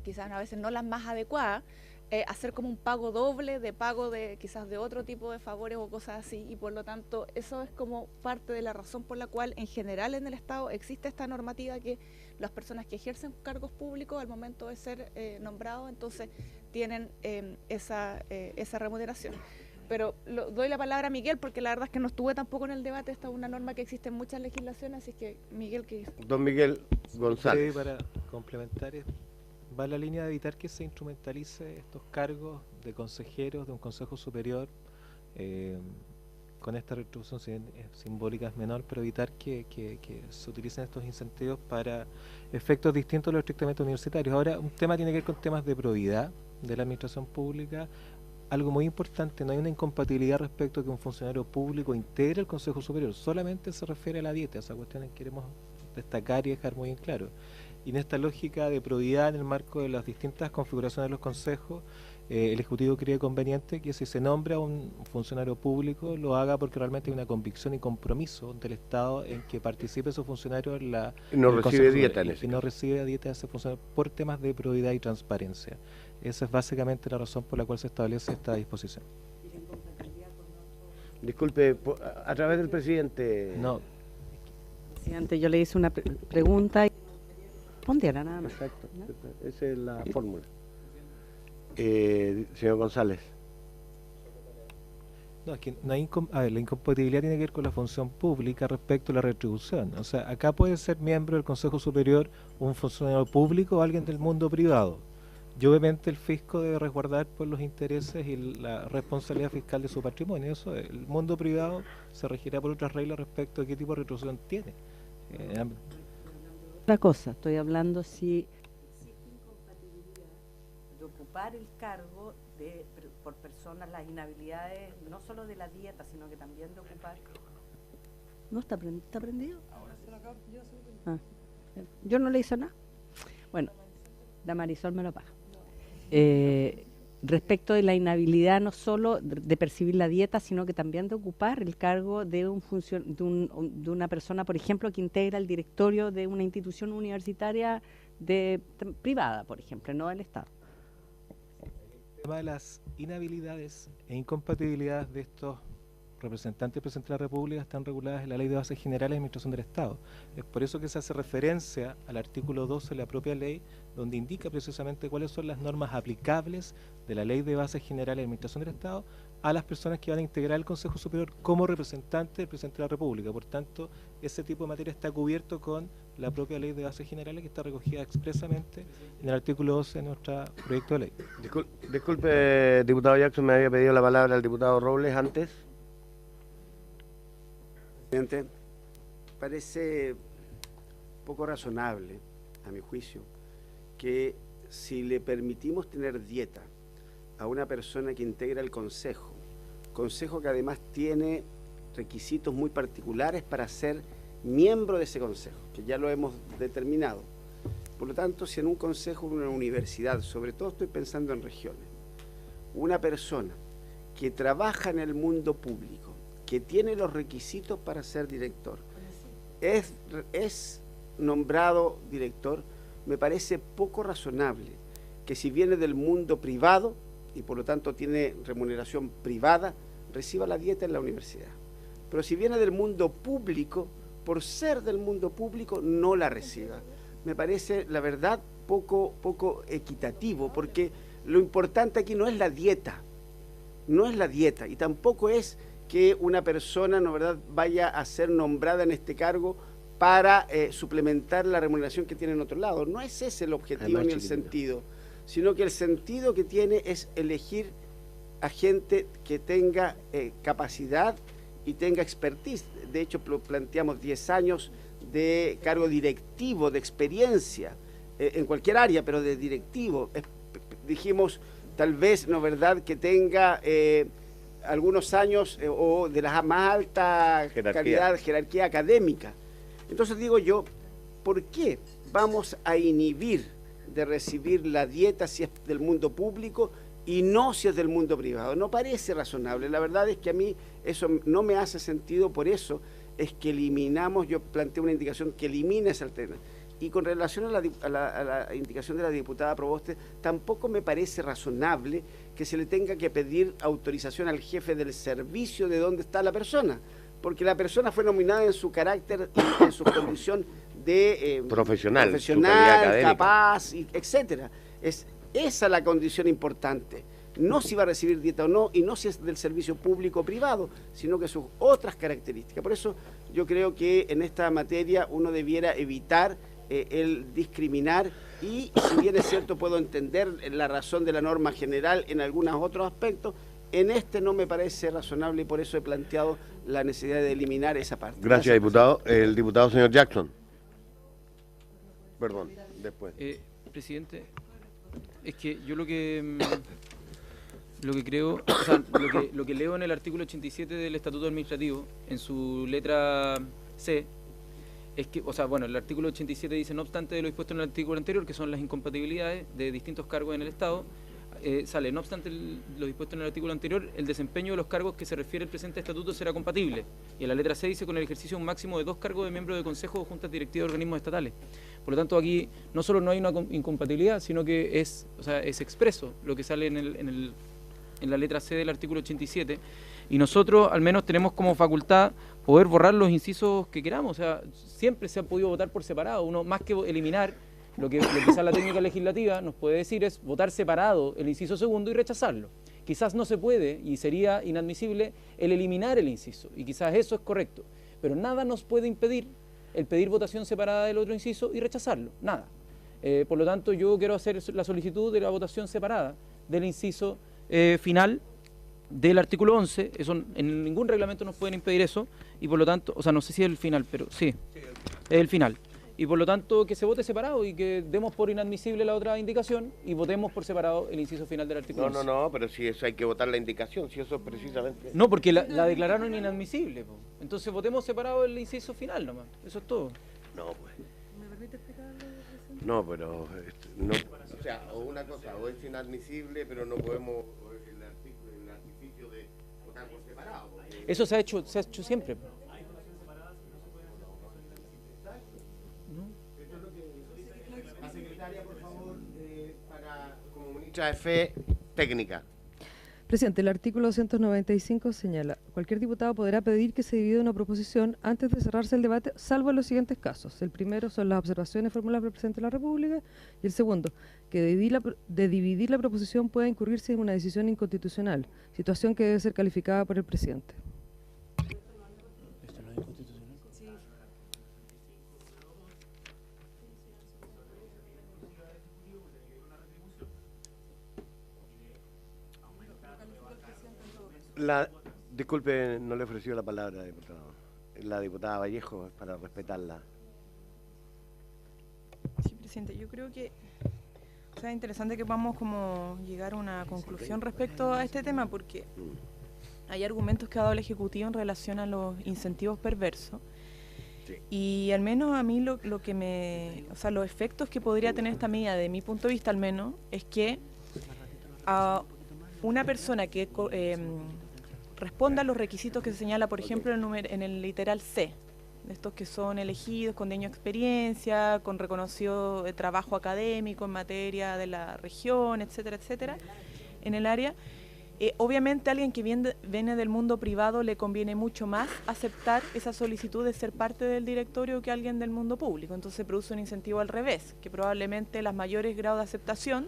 quizás a veces no las más adecuadas, hacer como un pago doble de pago de quizás de otro tipo de favores o cosas así, y por lo tanto eso es como parte de la razón por la cual en general en el Estado existe esta normativa, que las personas que ejercen cargos públicos al momento de ser nombrados entonces tienen esa remuneración. Pero doy la palabra a Miguel porque la verdad es que no estuve tampoco en el debate. Esta es una norma que existe en muchas legislaciones, así que Miguel, ¿qué dice? Don Miguel González. Para complementar, va la línea de evitar que se instrumentalice estos cargos de consejeros de un consejo superior, con esta retribución simbólica es menor, pero evitar que se utilicen estos incentivos para efectos distintos a los estrictamente universitarios. Ahora, un tema tiene que ver con temas de probidad de la administración pública. Algo muy importante, no hay una incompatibilidad respecto a que un funcionario público integre el Consejo Superior, solamente se refiere a la dieta. Esa cuestión que queremos destacar y dejar muy en claro. Y en esta lógica de probidad en el marco de las distintas configuraciones de los consejos, el Ejecutivo cree conveniente que si se nombra a un funcionario público lo haga porque realmente hay una convicción y compromiso del Estado en que participe su funcionario en la... No recibe dieta en ese caso. Y no recibe dieta de ese funcionario por temas de probidad y transparencia. Esa es básicamente la razón por la cual se establece esta disposición. Disculpe, a través del presidente. No. Presidente, yo le hice una pregunta y respondiera nada más. Exacto, ¿no? Esa es la fórmula. Señor González. No, es que no hay la incompatibilidad tiene que ver con la función pública respecto a la retribución. O sea, acá puede ser miembro del Consejo Superior un funcionario público o alguien del mundo privado. Y obviamente el fisco debe resguardar por los intereses y la responsabilidad fiscal de su patrimonio. Eso, el mundo privado se regirá por otras reglas respecto a qué tipo de retribución tiene. Otra cosa, estoy hablando si existe incompatibilidad de ocupar el cargo por personas, las inhabilidades, no solo de la dieta, sino que también de ocupar. ¿No está prendido? Ah, yo no le hice nada. Bueno, la Marisol me lo paga. Respecto de la inhabilidad no solo de percibir la dieta, sino que también de ocupar el cargo de de una persona, por ejemplo, que integra el directorio de una institución universitaria privada, por ejemplo, no del Estado. El tema de las inhabilidades e incompatibilidades de estos representante del presidente de la República están reguladas en la Ley de Bases Generales de Administración del Estado. Es por eso que se hace referencia al artículo 12 de la propia ley, donde indica precisamente cuáles son las normas aplicables de la Ley de Bases Generales de Administración del Estado a las personas que van a integrar el Consejo Superior como representante del presidente de la República. Por tanto, ese tipo de materia está cubierto con la propia Ley de Bases Generales, que está recogida expresamente en el artículo 12 de nuestro proyecto de ley. Disculpe, diputado Jackson, me había pedido la palabra el diputado Robles antes. Presidente, parece poco razonable, a mi juicio, que si le permitimos tener dieta a una persona que integra el consejo que además tiene requisitos muy particulares para ser miembro de ese consejo, que ya lo hemos determinado. Por lo tanto, si en un consejo de una universidad, sobre todo estoy pensando en regiones, una persona que trabaja en el mundo público, que tiene los requisitos para ser director, es nombrado director, me parece poco razonable que si viene del mundo privado y por lo tanto tiene remuneración privada, reciba la dieta en la universidad. Pero si viene del mundo público, por ser del mundo público, no la reciba. Me parece, la verdad, poco equitativo, porque lo importante aquí no es la dieta, y tampoco es que una persona, ¿no verdad?, vaya a ser nombrada en este cargo para suplementar la remuneración que tiene en otro lado. No es ese el objetivo ni el sentido, sino que el sentido que tiene es elegir a gente que tenga capacidad y tenga expertise. De hecho, planteamos 10 años de cargo directivo, de experiencia, en cualquier área, pero de directivo. Dijimos, tal vez, ¿no verdad?, que tenga algunos años o de la más alta jerarquía académica. Entonces digo yo, ¿por qué vamos a inhibir de recibir la dieta si es del mundo público y no si es del mundo privado? No parece razonable. La verdad es que a mí eso no me hace sentido, por eso es que eliminamos, yo planteé una indicación que elimina esa alternativa. Y con relación a la indicación de la diputada Proboste, tampoco me parece razonable que se le tenga que pedir autorización al jefe del servicio de dónde está la persona, porque la persona fue nominada en su carácter, en su condición de profesional, capaz, etcétera. Es esa la condición importante, no si va a recibir dieta o no, y no si es del servicio público o privado, sino que sus otras características. Por eso yo creo que en esta materia uno debiera evitar el discriminar, y si bien es cierto puedo entender la razón de la norma general en algunos otros aspectos, en este no me parece razonable y por eso he planteado la necesidad de eliminar esa parte. Gracias, diputado. El diputado señor Jackson. Perdón, después. Presidente, es que yo lo que creo, o sea, lo que leo en el artículo 87 del Estatuto Administrativo, en su letra C, es que, o sea, bueno, el artículo 87 dice, no obstante de lo dispuesto en el artículo anterior, que son las incompatibilidades de distintos cargos en el Estado, sale, no obstante lo dispuesto en el artículo anterior, el desempeño de los cargos que se refiere el presente estatuto será compatible. Y en la letra C dice con el ejercicio un máximo de 2 cargos de miembro de consejo o juntas directivas de organismos estatales. Por lo tanto, aquí no solo no hay una incompatibilidad, sino que es expreso lo que sale en la letra C del artículo 87. Y nosotros al menos tenemos como facultad poder borrar los incisos que queramos. O sea, siempre se ha podido votar por separado. Uno, más que eliminar, lo que quizás la técnica legislativa nos puede decir es votar separado el inciso segundo y rechazarlo. Quizás no se puede y sería inadmisible el eliminar el inciso, y quizás eso es correcto. Pero nada nos puede impedir el pedir votación separada del otro inciso y rechazarlo. Nada. Por lo tanto, yo quiero hacer la solicitud de la votación separada del inciso final del artículo 11, eso en ningún reglamento nos pueden impedir eso, y por lo tanto, o sea, no sé si es el final, pero sí, es el final. Y por lo tanto, que se vote separado y que demos por inadmisible la otra indicación y votemos por separado el inciso final del artículo 11. No, pero si eso hay que votar la indicación, si eso precisamente... No, porque la declararon inadmisible, po. Entonces votemos separado el inciso final nomás, eso es todo. No, pues... ¿Me permite explicarlo? No, pero... No, o sea, o una cosa, o es inadmisible, pero no podemos... Eso se ha hecho siempre. La secretaria, por favor, para como ministra de Fe técnica. Presidente, el artículo 295 señala: cualquier diputado podrá pedir que se divida una proposición antes de cerrarse el debate, salvo en los siguientes casos. El primero son las observaciones formuladas por el Presidente de la República, y el segundo, que de dividir la proposición pueda incurrirse en una decisión inconstitucional, situación que debe ser calificada por el Presidente. Disculpe, no le ofreció la palabra, diputado. La diputada Vallejo, para respetarla. Sí, presidente, yo creo que es interesante que podamos como llegar a una conclusión respecto a este tema, porque hay argumentos que ha dado el Ejecutivo en relación a los incentivos perversos. Y al menos a mí lo que los efectos que podría tener esta medida, de mi punto de vista al menos, es que a una persona que responda a los requisitos que se señala, por ejemplo, en el literal C, de estos que son elegidos con años de experiencia, con reconocido trabajo académico en materia de la región, etcétera, etcétera, en el área. Obviamente a alguien que viene del mundo privado le conviene mucho más aceptar esa solicitud de ser parte del directorio que alguien del mundo público. Entonces produce un incentivo al revés, que probablemente los mayores grados de aceptación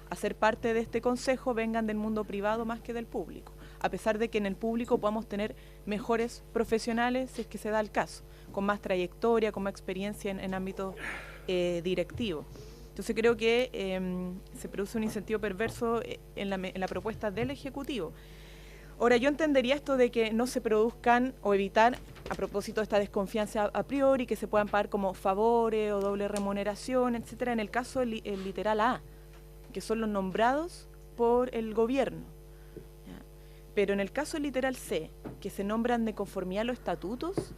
a ser parte de este consejo vengan del mundo privado más que del público, a pesar de que en el público podamos tener mejores profesionales, si es que se da el caso, con más trayectoria, con más experiencia en ámbitos directivos. Entonces creo que se produce un incentivo perverso en la propuesta del Ejecutivo. Ahora, yo entendería esto de que no se produzcan o evitar, a propósito de esta desconfianza a priori, que se puedan pagar como favores o doble remuneración, etcétera, en el caso del literal A, que son los nombrados por el gobierno. ¿Ya? Pero en el caso del literal C, que se nombran de conformidad a los estatutos,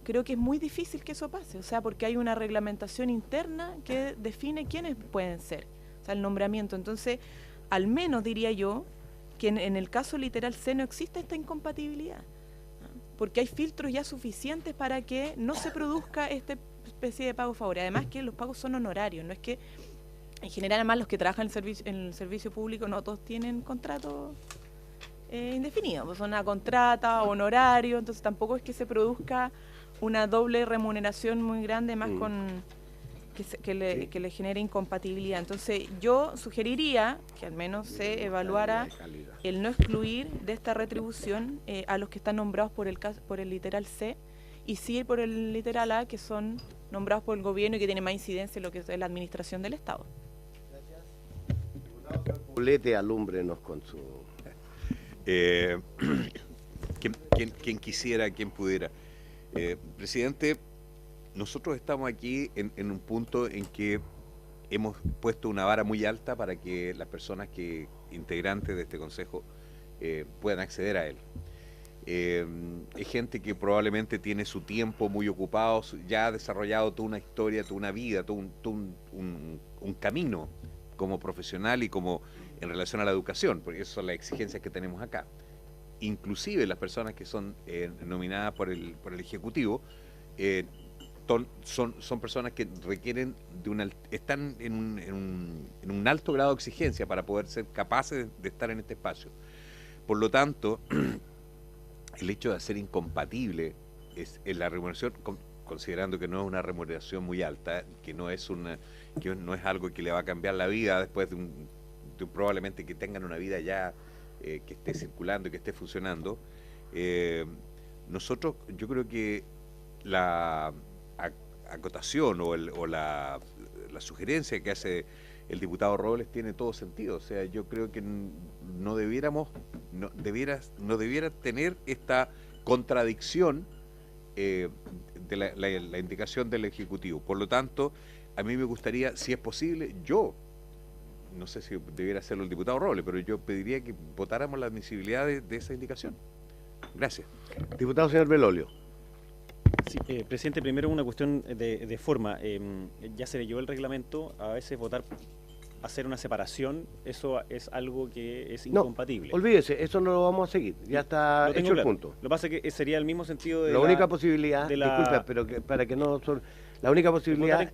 creo que es muy difícil que eso pase, o sea, porque hay una reglamentación interna que define quiénes pueden ser, o sea, el nombramiento. Entonces, al menos diría yo que en el caso literal C no existe esta incompatibilidad, ¿no? Porque hay filtros ya suficientes para que no se produzca esta especie de pago favorable. Además que los pagos son honorarios, no es que, en general, además los que trabajan en el servicio público no todos tienen contrato indefinido, pues son una contrata, honorario, entonces tampoco es que se produzca una doble remuneración muy grande, más que le genere incompatibilidad. Entonces yo sugeriría que al menos se evaluara el no excluir de esta retribución a los que están nombrados por el literal C, y sí por el literal A, que son nombrados por el gobierno y que tienen más incidencia en lo que es la administración del Estado. Gracias. Poblete, alúmbrenos con su... quien quisiera, quien pudiera. Presidente, nosotros estamos aquí en un punto en que hemos puesto una vara muy alta para que las personas integrantes de este consejo puedan acceder a él. Es gente que probablemente tiene su tiempo muy ocupado, ya ha desarrollado toda una historia, toda una vida, todo un camino como profesional y como en relación a la educación, porque esas son las exigencias que tenemos acá. Inclusive las personas que son nominadas por el Ejecutivo son personas que requieren están en un alto grado de exigencia para poder ser capaces de estar en este espacio. Por lo tanto, el hecho de hacer incompatible la remuneración, considerando que no es una remuneración muy alta, que no es algo que le va a cambiar la vida después de probablemente que tengan una vida ya que esté circulando y que esté funcionando. Nosotros, yo creo que la acotación o la sugerencia que hace el diputado Robles tiene todo sentido. O sea, yo creo que no debiera tener esta contradicción de la indicación del Ejecutivo. Por lo tanto, a mí me gustaría, si es posible, no sé si debiera hacerlo el diputado Robles, pero yo pediría que votáramos la admisibilidad de esa indicación. Gracias. Diputado señor Belolio. Sí, presidente, primero una cuestión de forma. Ya se leyó el reglamento, a veces hacer una separación, eso es algo que es incompatible. No, olvídese, eso no lo vamos a seguir, ya está hecho el punto. Lo que pasa es que sería el mismo sentido de la única posibilidad, disculpe, pero para que no... La única posibilidad es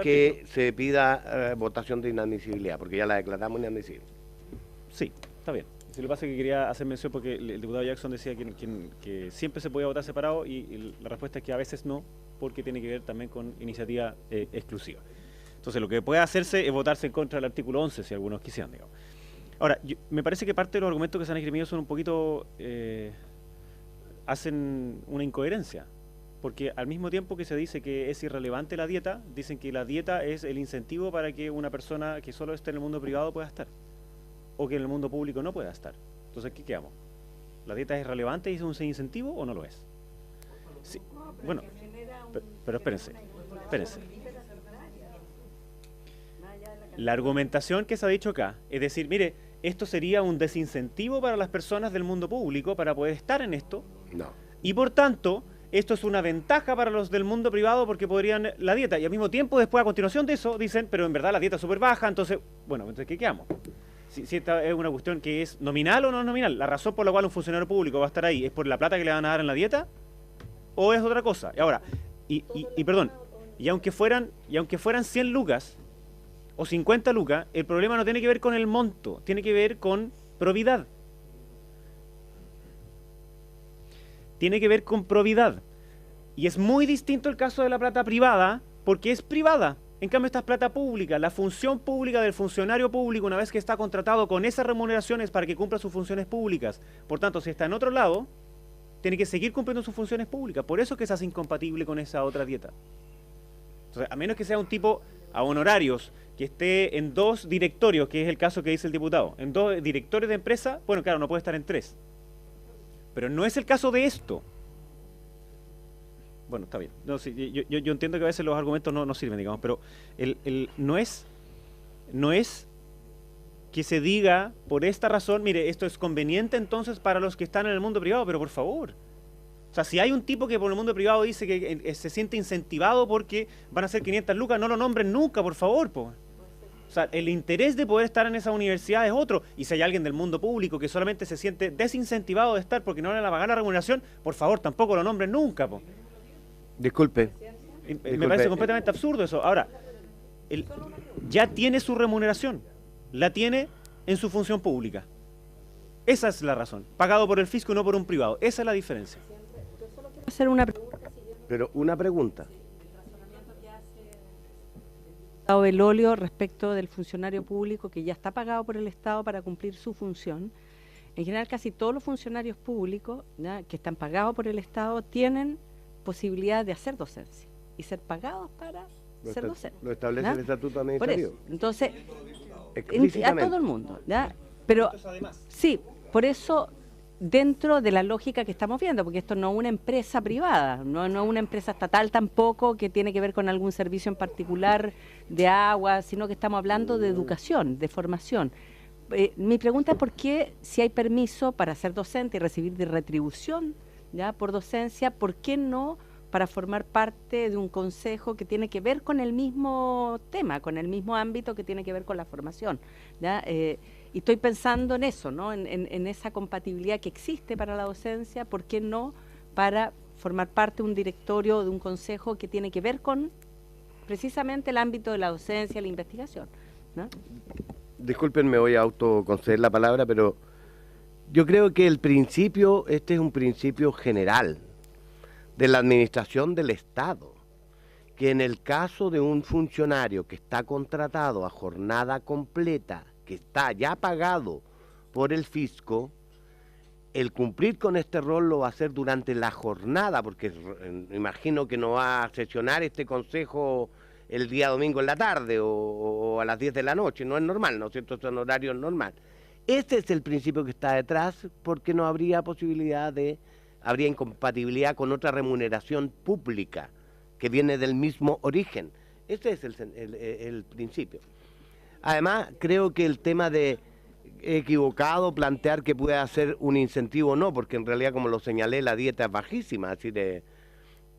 que se pida votación de inadmisibilidad, porque ya la declaramos inadmisible. Sí, está bien. Si lo que pasa es que quería hacer mención porque el diputado Jackson decía que siempre se podía votar separado y la respuesta es que a veces no, porque tiene que ver también con iniciativa exclusiva. Entonces lo que puede hacerse es votarse en contra del artículo 11, si algunos quisieran, digamos. Ahora, me parece que parte de los argumentos que se han esgrimido son un poquito, hacen una incoherencia, porque al mismo tiempo que se dice que es irrelevante la dieta, dicen que la dieta es el incentivo para que una persona que solo esté en el mundo privado pueda estar, o que en el mundo público no pueda estar. Entonces, ¿qué quedamos? ¿La dieta es relevante y es un incentivo o no lo es? Sí. Bueno, pero espérense. La argumentación que se ha dicho acá es decir, mire, esto sería un desincentivo para las personas del mundo público para poder estar en esto. No. Y por tanto, esto es una ventaja para los del mundo privado porque podrían la dieta. Y al mismo tiempo, después a continuación de eso, dicen, pero en verdad la dieta es súper baja, entonces, bueno, entonces ¿qué quedamos? Si esta es una cuestión que es nominal o no nominal, la razón por la cual un funcionario público va a estar ahí es por la plata que le van a dar en la dieta o es otra cosa. Y ahora, perdón, y aunque fueran 100 lucas o 50 lucas, el problema no tiene que ver con el monto, tiene que ver con probidad. Tiene que ver con probidad. Y es muy distinto el caso de la plata privada, porque es privada. En cambio, esta es plata pública. La función pública del funcionario público, una vez que está contratado con esas remuneraciones para que cumpla sus funciones públicas. Por tanto, si está en otro lado, tiene que seguir cumpliendo sus funciones públicas. Por eso es que se hace incompatible con esa otra dieta. Entonces, a menos que sea un tipo a honorarios, que esté en 2 directorios, que es el caso que dice el diputado, en 2 directorios de empresa, bueno, claro, no puede estar en 3. Pero no es el caso de esto. Bueno, está bien. No, sí, yo entiendo que a veces los argumentos no sirven, digamos, pero no es que se diga por esta razón, mire, esto es conveniente entonces para los que están en el mundo privado, pero por favor. O sea, si hay un tipo que por el mundo privado dice que se siente incentivado porque van a ser 500 lucas, no lo nombren nunca, por favor, po. O sea, el interés de poder estar en esa universidad es otro. Y si hay alguien del mundo público que solamente se siente desincentivado de estar porque no le van a pagar la remuneración, por favor, tampoco lo nombren nunca, po. Disculpe. Me parece completamente absurdo eso. Ahora, ya tiene su remuneración. La tiene en su función pública. Esa es la razón. Pagado por el fisco y no por un privado. Esa es la diferencia. Hacer una Pero una pregunta. Belolio respecto del funcionario público que ya está pagado por el Estado para cumplir su función. En general, casi todos los funcionarios públicos, ¿ya?, que están pagados por el Estado tienen posibilidad de hacer docencia y ser pagados para ser docentes. Lo establece, ¿ya?, el Estatuto Por Administrativo. eso, entonces, a todo el mundo, ¿ya? Pero sí, por eso, dentro de la lógica que estamos viendo, porque esto no es una empresa privada, no es una empresa estatal tampoco que tiene que ver con algún servicio en particular de agua, sino que estamos hablando de educación, de formación. Mi pregunta es por qué, si hay permiso para ser docente y recibir de retribución, ¿ya?, por docencia, ¿por qué no para formar parte de un consejo que tiene que ver con el mismo tema, con el mismo ámbito que tiene que ver con la formación, ¿ya? Y estoy pensando en eso, ¿no?, en esa compatibilidad que existe para la docencia, ¿por qué no para formar parte de un directorio o de un consejo que tiene que ver con precisamente el ámbito de la docencia, la investigación, ¿no? Disculpen, me voy a autoconceder la palabra, pero yo creo que el principio, este es un principio general de la administración del Estado, que en el caso de un funcionario que está contratado a jornada completa, que está ya pagado por el fisco, el cumplir con este rol lo va a hacer durante la jornada, porque imagino que no va a sesionar este consejo el día domingo en la tarde o a las 10 de la noche, no es normal, ¿no es cierto? Es un horario normal. Este es el principio que está detrás, porque no habría posibilidad habría incompatibilidad con otra remuneración pública que viene del mismo origen. Ese es el principio. Además, creo que el tema de equivocado plantear que pueda ser un incentivo o no, porque en realidad, como lo señalé, la dieta es bajísima, es decir,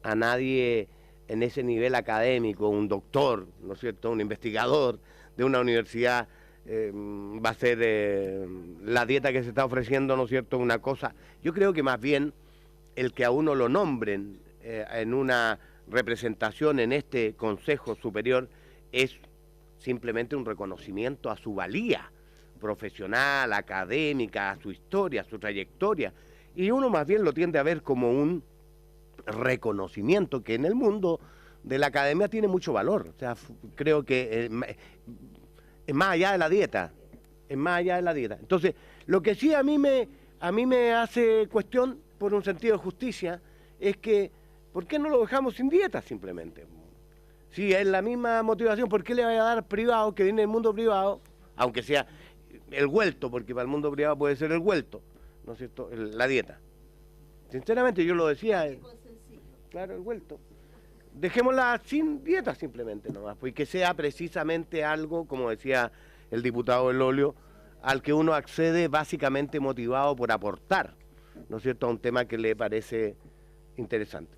a nadie en ese nivel académico, un doctor, ¿no es cierto?, un investigador de una universidad, va a ser la dieta que se está ofreciendo, ¿no es cierto?, una cosa. Yo creo que más bien el que a uno lo nombren en una representación en este Consejo Superior es simplemente un reconocimiento a su valía, profesional, académica, a su historia, a su trayectoria, y uno más bien lo tiende a ver como un reconocimiento que en el mundo de la academia tiene mucho valor. O sea, creo que es más allá de la dieta, es más allá de la dieta. Entonces, lo que sí a mí me hace cuestión, por un sentido de justicia, es que, ¿por qué no lo dejamos sin dieta simplemente? Si es la misma motivación, ¿por qué le vaya a dar privado, que viene del mundo privado, aunque sea el vuelto, porque para el mundo privado puede ser el vuelto, ¿no es cierto?, la dieta. Sinceramente, yo lo decía, claro, el vuelto. Dejémosla sin dieta simplemente nomás, pues, y que sea precisamente algo, como decía el diputado del Olio, al que uno accede básicamente motivado por aportar, ¿no es cierto?, a un tema que le parece interesante.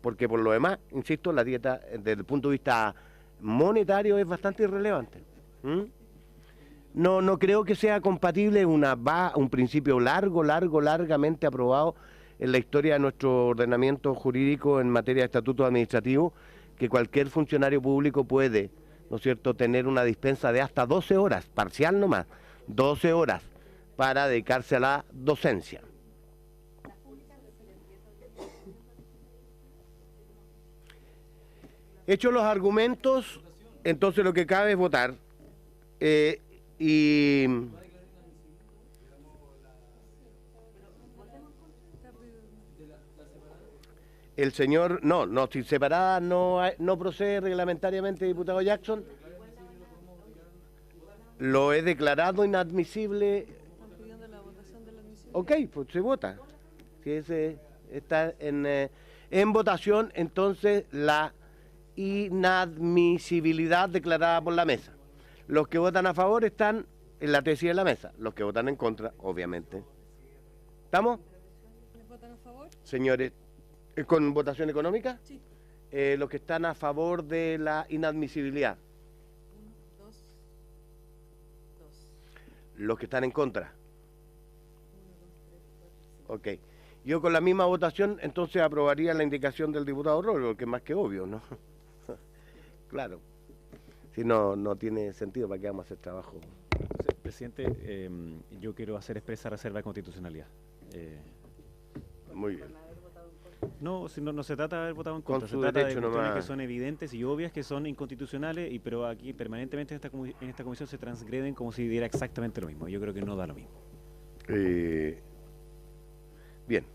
Porque por lo demás, insisto, la dieta desde el punto de vista monetario es bastante irrelevante. No creo que sea compatible un principio largamente aprobado en la historia de nuestro ordenamiento jurídico en materia de estatutos administrativos, que cualquier funcionario público puede, ¿no es cierto?, tener una dispensa de hasta 12 horas, parcial nomás, 12 horas, para dedicarse a la docencia. Hechos los argumentos, entonces lo que cabe es votar. Y el señor, no, sin separada no procede reglamentariamente, diputado Jackson. Lo he declarado inadmisible. Ok, pues se vota. Si ese está en votación, entonces la inadmisibilidad declarada por la mesa. Los que votan a favor están en la tesis de la mesa. Los que votan en contra, obviamente. ¿Estamos? ¿Les votan a favor? Señores, ¿con votación económica? Sí. Los que están a favor de la inadmisibilidad. 1, 2, 2. Los que están en contra. 1, 2, 3, 4, 5. Ok. Yo con la misma votación, entonces aprobaría la indicación del diputado Rollo, que es más que obvio, ¿no? Claro. Si no tiene sentido, ¿para qué vamos a hacer trabajo? Presidente, yo quiero hacer expresa reserva de constitucionalidad. Muy bien. No, si no se trata de haber votado en contra, Con se trata de derecho cuestiones nomás. que son evidentes y obvias, que son inconstitucionales, pero aquí permanentemente en esta comisión se transgreden como si diera exactamente lo mismo. Yo creo que no da lo mismo. Bien.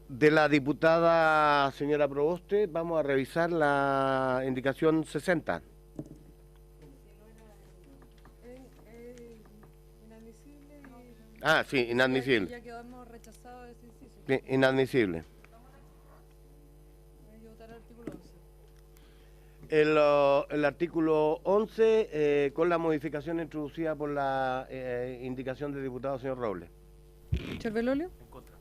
De la diputada señora Proboste, vamos a revisar la indicación 60. Ah, sí, inadmisible. Ya quedamos rechazados de ese inciso. Sí, inadmisible. Hay que votar el artículo 11. El artículo 11, con la modificación introducida por la indicación del diputado señor Robles. ¿Señor Belolio? En contra.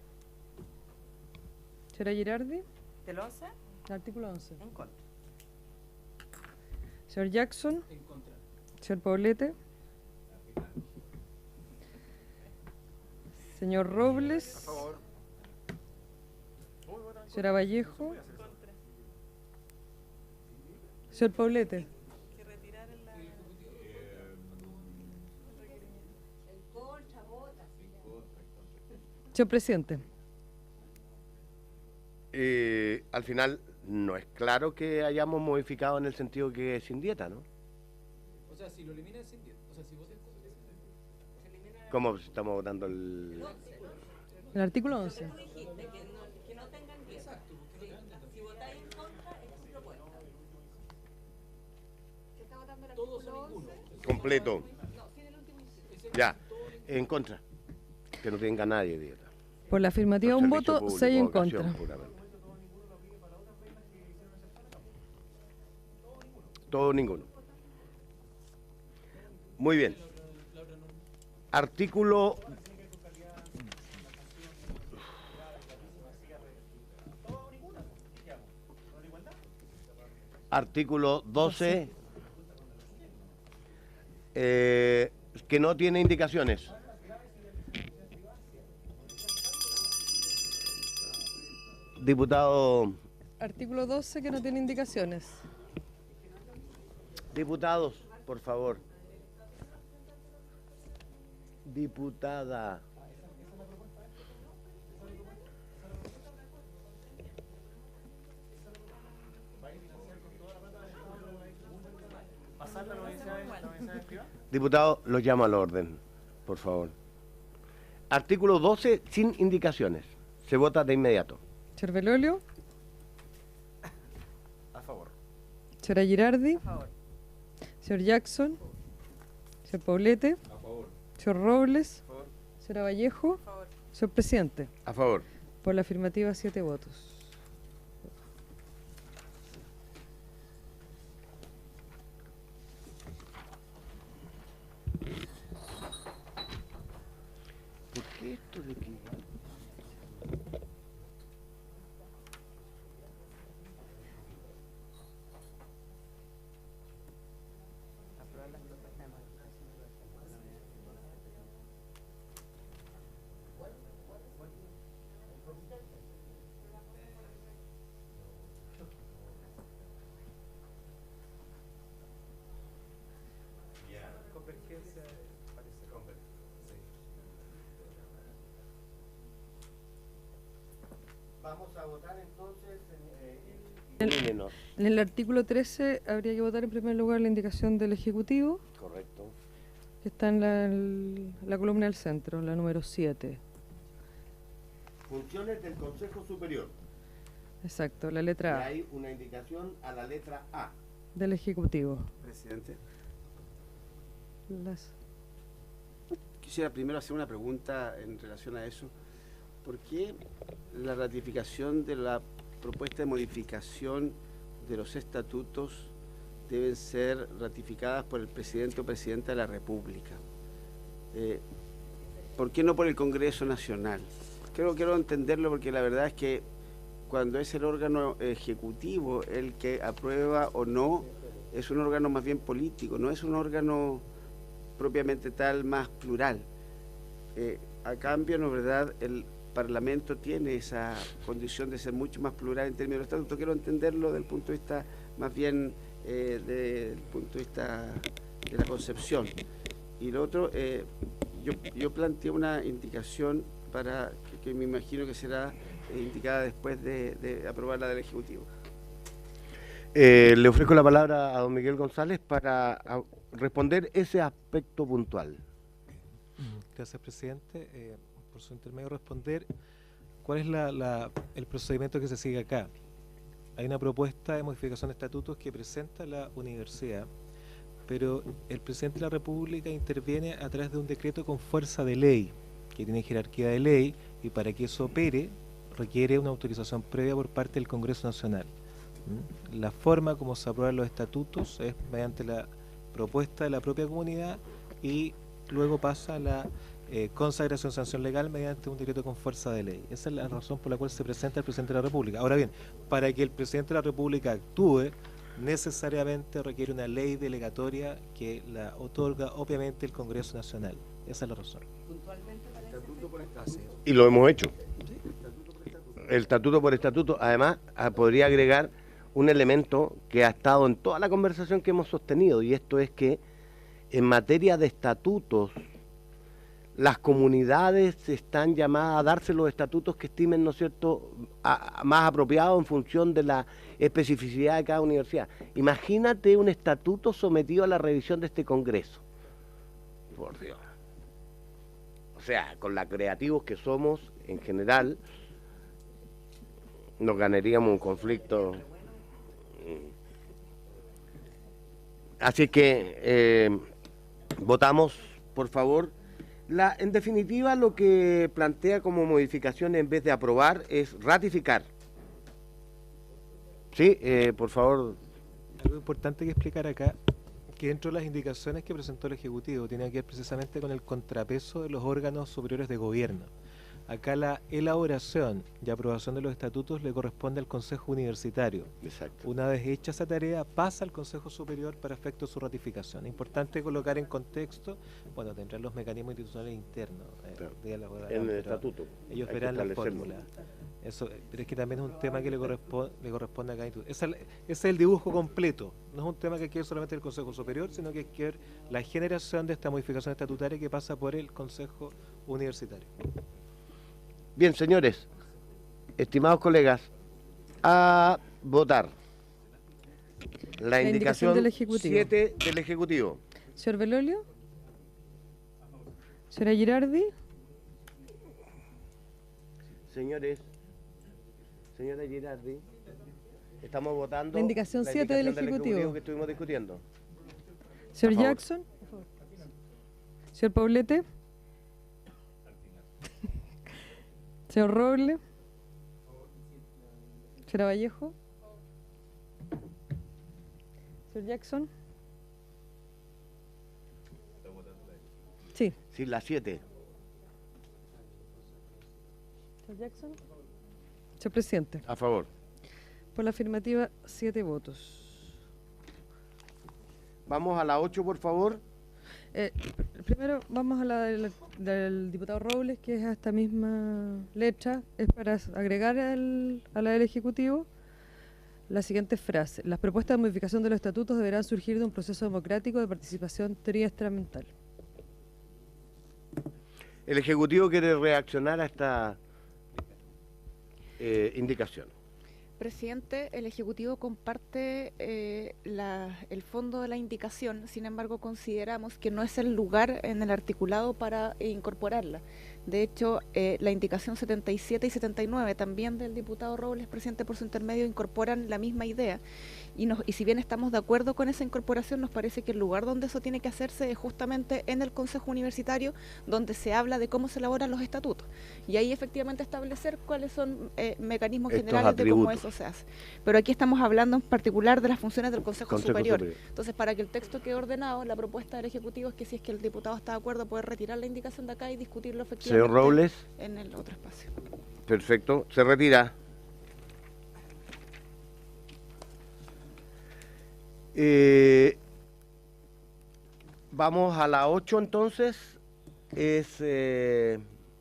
¿Señora Girardi? ¿Del 11? El artículo 11. En contra. ¿Señor Jackson? En contra. ¿Señor Poblete? Señor Robles. A favor. Señora Vallejo. Señor Poblete. Señor presidente. Al final no es claro que hayamos modificado en el sentido que es sin dieta, ¿no? O sea, si lo eliminan sin dieta, o sea, si votan ¿Cómo estamos votando el...? El artículo 11. Completo. Ya, en contra. Que no tenga nadie dieta. Por la afirmativa Por un servicio voto, público, 6 en vocación, contra. puramente. Todo ninguno. Muy bien. Artículo... Artículo 12, que no tiene indicaciones. Diputado... Artículo 12 que no tiene indicaciones. Diputados, por favor. Diputada. Diputado, los llamo al orden, por favor. Artículo 12, sin indicaciones. Se vota de inmediato. Cervelolio. A favor. Señora Girardi. A favor. Señor Jackson. Señor Poblete. A favor. Señor Robles. A favor. Señora Vallejo. A favor. Señor Presidente. A favor. Por la afirmativa, 7 votos. ¿Por qué esto de aquí? Vamos a votar entonces En el artículo 13 habría que votar en primer lugar la indicación del Ejecutivo, Correcto. que está en la columna del centro, la número 7. Funciones del Consejo Superior. Exacto, la Y letra A hay una indicación a la letra A. del Ejecutivo. Presidente, Las- quisiera primero hacer una pregunta en relación a eso. ¿Por qué la ratificación de la propuesta de modificación de los estatutos deben ser ratificadas por el presidente o presidenta de la República? ¿Por qué no por el Congreso Nacional? Quiero entenderlo, porque la verdad es que cuando es el órgano ejecutivo el que aprueba o no, es un órgano más bien político, no es un órgano propiamente tal más plural. A cambio, ¿no es verdad?, el Parlamento tiene esa condición de ser mucho más plural en términos de estatuto. Quiero entenderlo desde el punto de vista más bien del punto de vista de la concepción. Y lo otro, yo planteé una indicación para que me imagino que será indicada después de aprobar la del Ejecutivo. Le ofrezco la palabra a don Miguel González para responder ese aspecto puntual. Gracias, presidente. Por su intermedio, responder cuál es el procedimiento que se sigue acá. Hay una propuesta de modificación de estatutos que presenta la universidad, pero el presidente de la República interviene a través de un decreto con fuerza de ley, que tiene jerarquía de ley, y para que eso opere requiere una autorización previa por parte del Congreso Nacional. La forma como se aprueban los estatutos es mediante la propuesta de la propia comunidad y luego pasa a la consagración sanción legal mediante un decreto con fuerza de ley. Esa es la razón por la cual se presenta el presidente de la República. Ahora bien, para que el presidente de la República actúe, necesariamente requiere una ley delegatoria que la otorga obviamente el Congreso Nacional. Esa es la razón. Y lo hemos hecho. El estatuto por estatuto. Además, podría agregar un elemento que ha estado en toda la conversación que hemos sostenido, y esto es que en materia de estatutos, las comunidades están llamadas a darse los estatutos que estimen, ¿no es cierto?, más apropiados en función de la especificidad de cada universidad. Imagínate un estatuto sometido a la revisión de este Congreso. Por Dios. O sea, con la creativos que somos en general, nos ganaríamos un conflicto. Así que votamos, por favor. En definitiva, lo que plantea como modificación en vez de aprobar es ratificar. Sí, por favor. Algo importante que explicar acá, que dentro de las indicaciones que presentó el Ejecutivo tiene que ver precisamente con el contrapeso de los órganos superiores de gobierno. Acá la elaboración y aprobación de los estatutos le corresponde al Consejo Universitario. Exacto. Una vez hecha esa tarea, pasa al Consejo Superior para efecto de su ratificación. Importante colocar en contexto, bueno, tendrán los mecanismos institucionales internos Claro. de elaborar, En el pero estatuto. ellos Hay que verán la establecerlo. fórmula. Eso, pero es que también es un tema que le corresponde a cada institución. Ese es el dibujo completo. No es un tema que quiere solamente el Consejo Superior, sino que quiere la generación de esta modificación estatutaria que pasa por el Consejo Universitario. Bien, señores, estimados colegas, a votar la indicación del Ejecutivo. 7 del Ejecutivo. Señor Belolio. Señora Girardi. Señores, señora Girardi, estamos votando La indicación 7 del Ejecutivo que estuvimos discutiendo. Señor Por favor. Jackson. Señor Paulete. Señor Roble. Señora Vallejo. Señor Jackson. Sí. Sí, la 7. Señor Jackson. Señor Presidente. A favor. Por la afirmativa, 7 votos. Vamos a la 8, por favor. Primero vamos a la del diputado Robles, que es a esta misma letra. Es para agregar a la del Ejecutivo la siguiente frase. Las propuestas de modificación de los estatutos deberán surgir de un proceso democrático de participación triestamental. El Ejecutivo quiere reaccionar a esta indicación. Presidente, el Ejecutivo comparte el fondo de la indicación, sin embargo consideramos que no es el lugar en el articulado para incorporarla. De hecho, la indicación 77 y 79 también del diputado Robles, presidente, por su intermedio, incorporan la misma idea. Y si bien estamos de acuerdo con esa incorporación, nos parece que el lugar donde eso tiene que hacerse es justamente en el Consejo Universitario, donde se habla de cómo se elaboran los estatutos. Y ahí efectivamente establecer cuáles son mecanismos generales de cómo eso se hace. Pero aquí estamos hablando en particular de las funciones del Consejo Superior. Entonces, para que el texto quede ordenado, la propuesta del Ejecutivo es que si es que el diputado está de acuerdo, puede retirar la indicación de acá y discutirlo efectivamente Señor Robles. En el otro espacio. Perfecto, se retira. Vamos a la 8 entonces. Es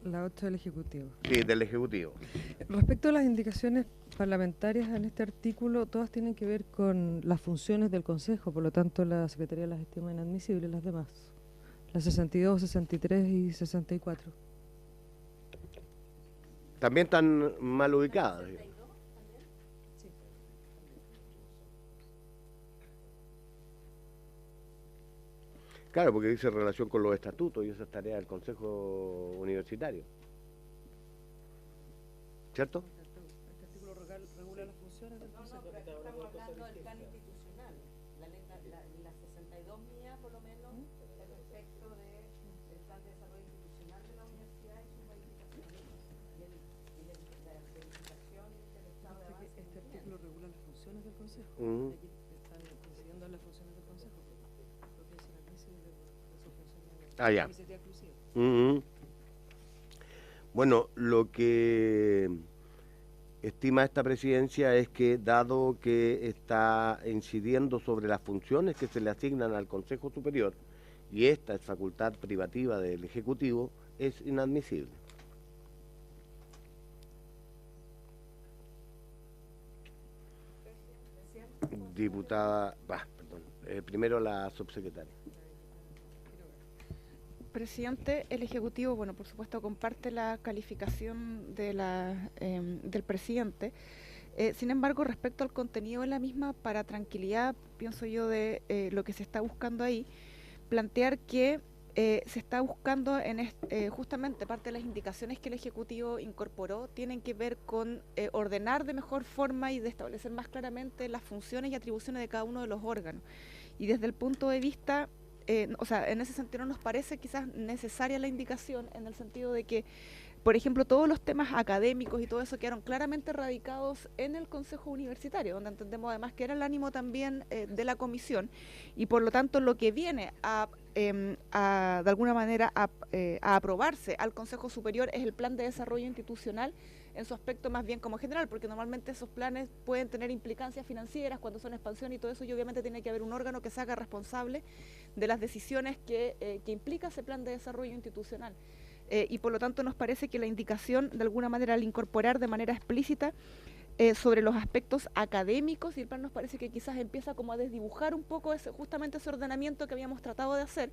La 8 del Ejecutivo. sí, del Ejecutivo. Respecto a las indicaciones parlamentarias en este artículo, todas tienen que ver con las funciones del Consejo, por lo tanto la Secretaría las estima inadmisibles, las demás. Las 62, 63 y 64. También están mal ubicadas. Claro, porque dice relación con los estatutos y esas tareas del Consejo Universitario. ¿Cierto? Este artículo regula las funciones del Consejo. Estamos hablando del plan institucional. La 62 mía, por lo menos, respecto del plan de desarrollo institucional de la universidad y sus modificaciones. Y la verificación del estado de avance. Este artículo regula las funciones del Consejo. Ujú. Aquí están coincidiendo las funciones del Consejo. Porque es inadmisible de sus funciones Ah, ya. iniciativa exclusiva. Bueno, lo que estima esta presidencia es que, dado que está incidiendo sobre las funciones que se le asignan al Consejo Superior, y esta es facultad privativa del Ejecutivo, es inadmisible. Diputada, perdón, primero la subsecretaria. Presidente, el Ejecutivo, bueno, por supuesto comparte la calificación de del presidente. Sin embargo, respecto al contenido de la misma, para tranquilidad, pienso yo, de lo que se está buscando ahí, plantear que se está buscando justamente parte de las indicaciones que el Ejecutivo incorporó tienen que ver con ordenar de mejor forma y de establecer más claramente las funciones y atribuciones de cada uno de los órganos. Y desde el punto de vista, o sea, en ese sentido no nos parece quizás necesaria la indicación, en el sentido de que, por ejemplo, todos los temas académicos y todo eso quedaron claramente radicados en el Consejo Universitario, donde entendemos además que era el ánimo también de la comisión, y por lo tanto lo que viene de alguna manera a aprobarse al Consejo Superior es el Plan de Desarrollo Institucional en su aspecto más bien como general, porque normalmente esos planes pueden tener implicancias financieras cuando son expansión y todo eso, y obviamente tiene que haber un órgano que se haga responsable de las decisiones que implica ese Plan de Desarrollo Institucional. y por lo tanto nos parece que la indicación, de alguna manera, al incorporar de manera explícita sobre los aspectos académicos, y el plan nos parece que quizás empieza como a desdibujar un poco justamente ese ordenamiento que habíamos tratado de hacer,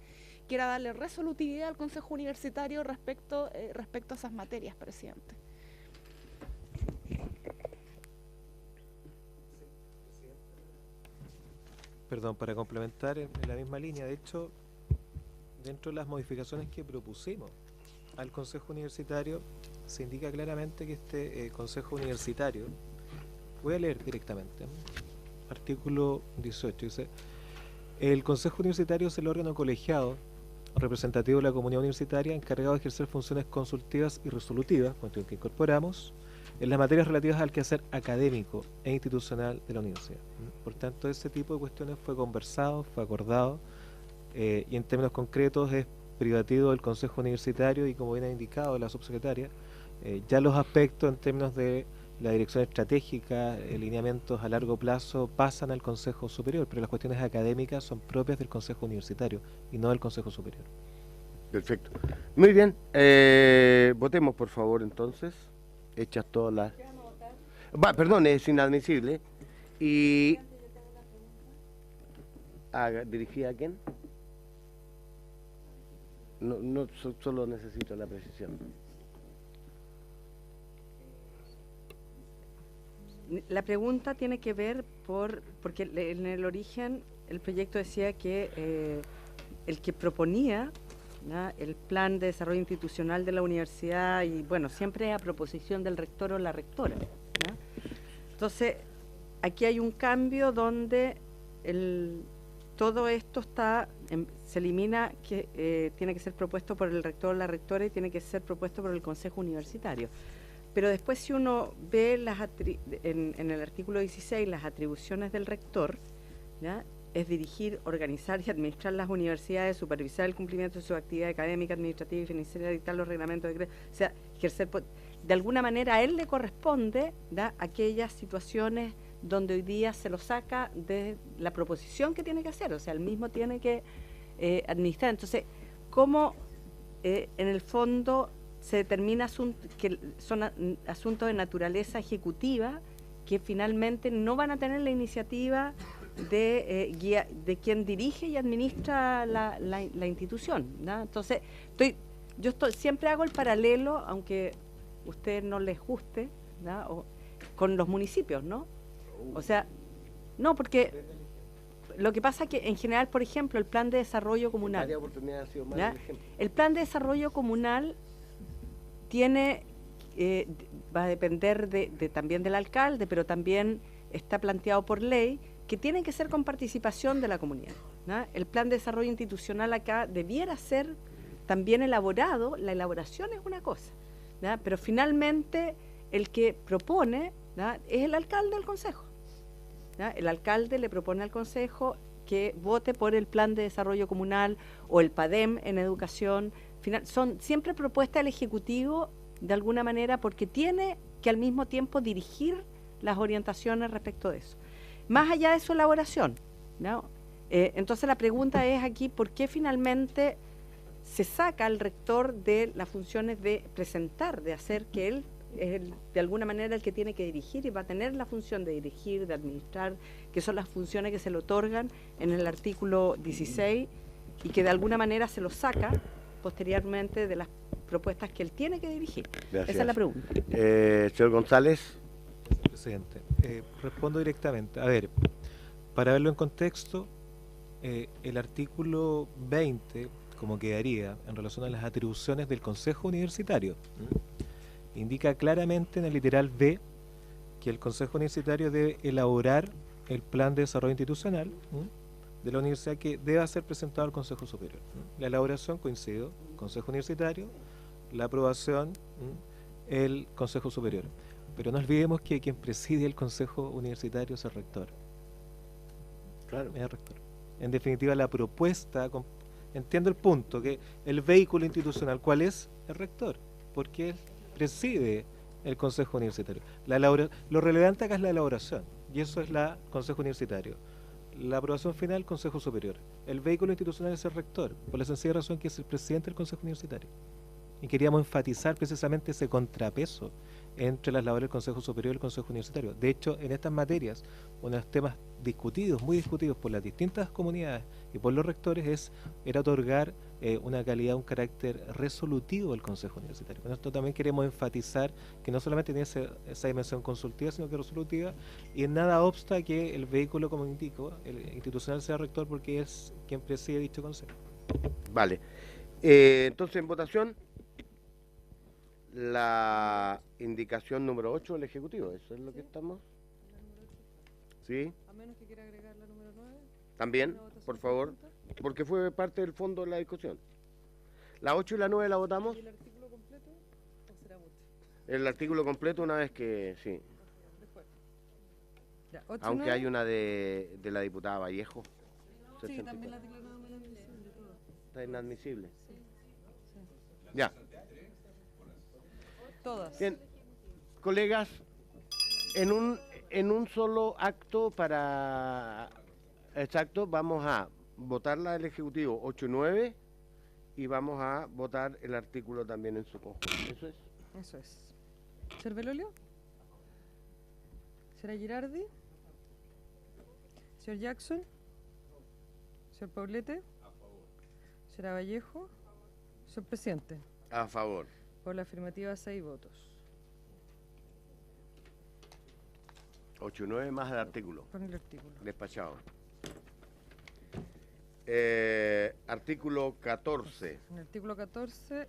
que era darle resolutividad al Consejo Universitario respecto a esas materias, presidente. Perdón, para complementar en la misma línea, de hecho, dentro de las modificaciones que propusimos al Consejo Universitario, se indica claramente que este Consejo Universitario, voy a leer directamente, artículo 18, dice: el Consejo Universitario es el órgano colegiado representativo de la comunidad universitaria encargado de ejercer funciones consultivas y resolutivas, cuestión que incorporamos, en las materias relativas al quehacer académico e institucional de la universidad. Por tanto, ese tipo de cuestiones fue conversado, fue acordado, y en términos concretos es privativo del Consejo Universitario y, como bien ha indicado la subsecretaria, ya los aspectos en términos de la dirección estratégica, lineamientos a largo plazo, pasan al Consejo Superior, pero las cuestiones académicas son propias del Consejo Universitario y no del Consejo Superior. Perfecto. Muy bien. Votemos, por favor, entonces. Hechas todas las... perdón, es inadmisible. Y... ¿dirigida a quién? No, solo necesito la precisión. La pregunta tiene que ver porque en el origen el proyecto decía que el que proponía, ¿no?, el plan de desarrollo institucional de la universidad, y bueno, siempre a proposición del rector o la rectora, ¿no? Entonces, aquí hay un cambio donde todo esto se elimina, que tiene que ser propuesto por el rector o la rectora y tiene que ser propuesto por el Consejo Universitario. Pero después, si uno ve en el artículo 16 las atribuciones del rector, ¿ya?, es dirigir, organizar y administrar las universidades, supervisar el cumplimiento de su actividad académica, administrativa y financiera, dictar los reglamentos de... O sea, ejercer... De alguna manera a él le corresponde, ¿da?, aquellas situaciones donde hoy día se lo saca de la proposición que tiene que hacer. O sea, él mismo tiene que administrar. Entonces, ¿cómo en el fondo se determina que son asuntos de naturaleza ejecutiva que finalmente no van a tener la iniciativa de quien dirige y administra la institución, ¿no? Entonces, siempre hago el paralelo, aunque a ustedes no les guste, ¿no?, con los municipios, ¿no? O sea, no, porque lo que pasa es que en general, por ejemplo, el plan de desarrollo comunal, ¿no?, el plan de desarrollo comunal va a depender también del alcalde, pero también está planteado por ley que tiene que ser con participación de la comunidad, ¿no? El plan de desarrollo institucional acá debiera ser también elaborado, la elaboración es una cosa, ¿no?, pero finalmente el que propone, ¿no?, es el alcalde del consejo, ¿no? El alcalde le propone al consejo que vote por el plan de desarrollo comunal o el PADEM en educación. Son siempre propuestas del Ejecutivo, de alguna manera, porque tiene que al mismo tiempo dirigir las orientaciones respecto de eso, más allá de su elaboración, ¿no? Entonces la pregunta es aquí, ¿por qué finalmente se saca al rector de las funciones de presentar, de hacer, que él es de alguna manera el que tiene que dirigir y va a tener la función de dirigir, de administrar, que son las funciones que se le otorgan en el artículo 16 y que de alguna manera se lo saca posteriormente de las propuestas que él tiene que dirigir? Gracias. Esa es la pregunta. Señor González. Presidente, respondo directamente. A ver, para verlo en contexto, el artículo 20, como quedaría en relación a las atribuciones del Consejo Universitario, indica claramente en el literal B que el Consejo Universitario debe elaborar el plan de desarrollo institucional de la universidad, que deba ser presentado al Consejo Superior. La elaboración, coincido, Consejo Universitario, la aprobación, el Consejo Superior. Pero no olvidemos que quien preside el Consejo Universitario es el rector. Claro. Es el rector. En definitiva, la propuesta, entiendo el punto, que el vehículo institucional, ¿cuál es? El rector, porque él preside el Consejo Universitario. Lo relevante acá es la elaboración, y eso es la Consejo Universitario. La aprobación final, Consejo Superior. El vehículo institucional es el rector, por la sencilla razón que es el presidente del Consejo Universitario. Y queríamos enfatizar precisamente ese contrapeso entre las labores del Consejo Superior y el Consejo Universitario. De hecho, en estas materias, uno de los temas discutidos, muy discutidos por las distintas comunidades y por los rectores era otorgar una calidad, un carácter resolutivo del Consejo Universitario. Con esto también queremos enfatizar que no solamente tiene esa dimensión consultiva, sino que resolutiva, y en nada obsta que el vehículo, como indico, el institucional sea rector, porque es quien preside dicho consejo. Vale. Entonces, en votación, la indicación número 8 del Ejecutivo, ¿eso es lo que estamos? ¿Sí? A menos que quiera agregar la número 9. También, por favor, porque fue parte del fondo de la discusión. ¿La 8 y la 9 la votamos? ¿Y el artículo completo o será mucho? El artículo completo una vez que, sí. Ya, 8 y Aunque 9. hay una de la diputada Vallejo. Sí, 64. también la declaramos inadmisible. Está inadmisible. Sí. Ya. Todas. Bien, colegas, en un solo acto exacto, vamos a votar la del Ejecutivo 8 y 9 y vamos a votar el artículo también en su conjunto. ¿Eso es? Eso es. ¿Señor Belolio? ¿Señora Girardi? ¿Señor Jackson? ¿Señor Paulete? A favor. ¿Señora Vallejo? Señor Presidente. A favor. Por la afirmativa, 6 votos. 8 y 9 más el artículo. Con el artículo. Despachado. Artículo 14. En el artículo 14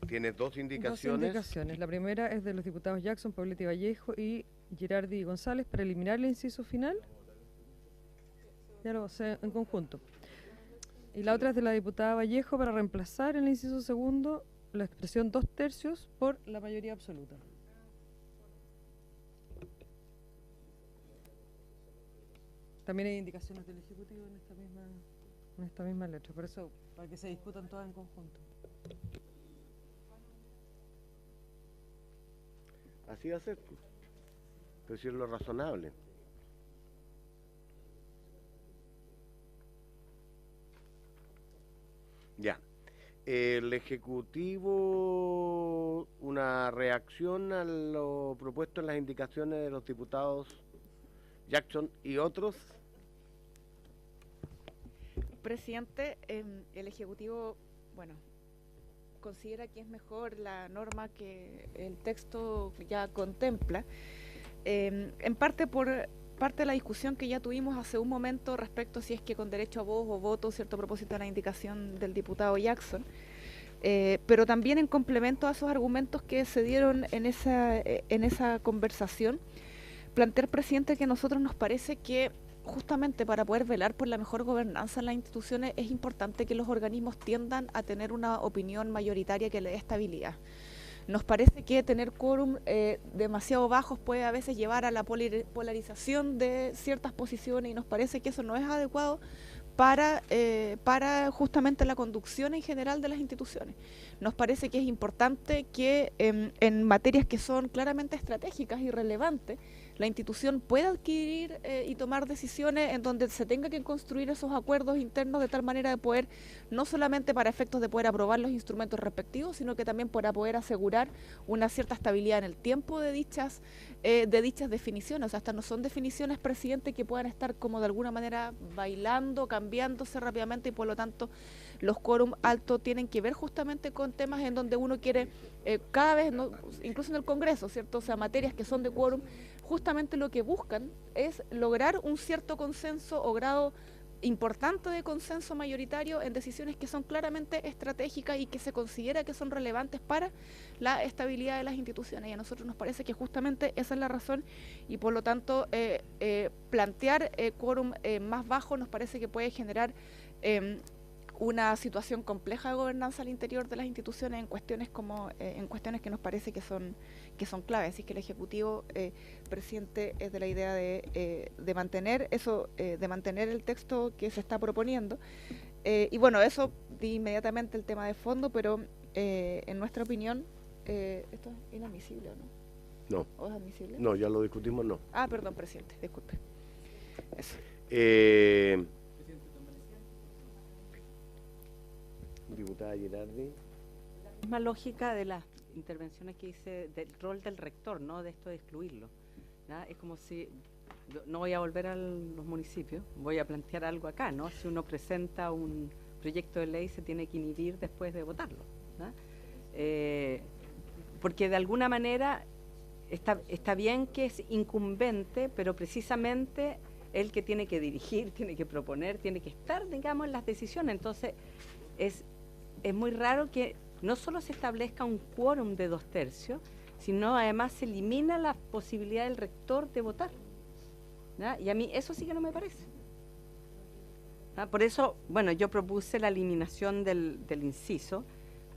Tiene dos dos indicaciones. indicaciones. La primera es de los diputados Jackson, Paulete y Vallejo y Girardi y González para eliminar el inciso final. Ya lo sé en conjunto. Y la otra es de la diputada Vallejo para reemplazar en el inciso segundo la expresión 2/3 por la mayoría absoluta. También hay indicaciones del Ejecutivo en esta misma letra, por eso, para que se discutan todas en conjunto. Así va a ser. Pero si es lo razonable. Ya. El Ejecutivo, una reacción a lo propuesto en las indicaciones de los diputados Jackson y otros. Presidente, el Ejecutivo, bueno, considera que es mejor la norma que el texto ya contempla, en parte por parte de la discusión que ya tuvimos hace un momento respecto si es que con derecho a voz o voto, cierto, a propósito de la indicación del diputado Jackson, pero también en complemento a esos argumentos que se dieron en esa conversación, plantear, presidente, que a nosotros nos parece que justamente para poder velar por la mejor gobernanza en las instituciones es importante que los organismos tiendan a tener una opinión mayoritaria que le dé estabilidad. Nos parece que tener quórum demasiado bajos puede a veces llevar a la polarización de ciertas posiciones y nos parece que eso no es adecuado para justamente la conducción en general de las instituciones. Nos parece que es importante que en materias que son claramente estratégicas y relevantes, la institución pueda adquirir y tomar decisiones en donde se tenga que construir esos acuerdos internos de tal manera de poder, no solamente para efectos de poder aprobar los instrumentos respectivos, sino que también para poder asegurar una cierta estabilidad en el tiempo de dichas definiciones. O sea, estas no son definiciones, presidente, que puedan estar como de alguna manera bailando, cambiándose rápidamente y por lo tanto los quórum altos tienen que ver justamente con temas en donde uno quiere cada vez, incluso en el Congreso, ¿cierto? O sea, materias que son de quórum, justamente lo que buscan es lograr un cierto consenso o grado importante de consenso mayoritario en decisiones que son claramente estratégicas y que se considera que son relevantes para la estabilidad de las instituciones. Y a nosotros nos parece que justamente esa es la razón y por lo tanto plantear quórum más bajo nos parece que puede generar una situación compleja de gobernanza al interior de las instituciones en cuestiones que nos parece que son claves. Así que el Ejecutivo, presidente, es de la idea de mantener eso, de mantener el texto que se está proponiendo. Y bueno, eso di inmediatamente el tema de fondo, pero en nuestra opinión, ¿esto es inadmisible o no? No. ¿O es admisible? No, ya lo discutimos, no. Ah, perdón, presidente, disculpe. Eso. Diputada Girardi. misma lógica de las intervenciones que hice del rol del rector, ¿no? De esto de excluirlo. ¿Ya? Es como si, no voy a volver a los municipios, voy a plantear algo acá, ¿no? Si uno presenta un proyecto de ley se tiene que inhibir después de votarlo, ¿no? Porque de alguna manera está bien que es incumbente, pero precisamente el que tiene que dirigir, tiene que proponer, tiene que estar, digamos, en las decisiones. Entonces, es muy raro que no solo se establezca un quórum de 2/3, sino además se elimina la posibilidad del rector de votar, ¿ya? Y a mí eso sí que no me parece. ¿Ya? Por eso, bueno, yo propuse la eliminación del inciso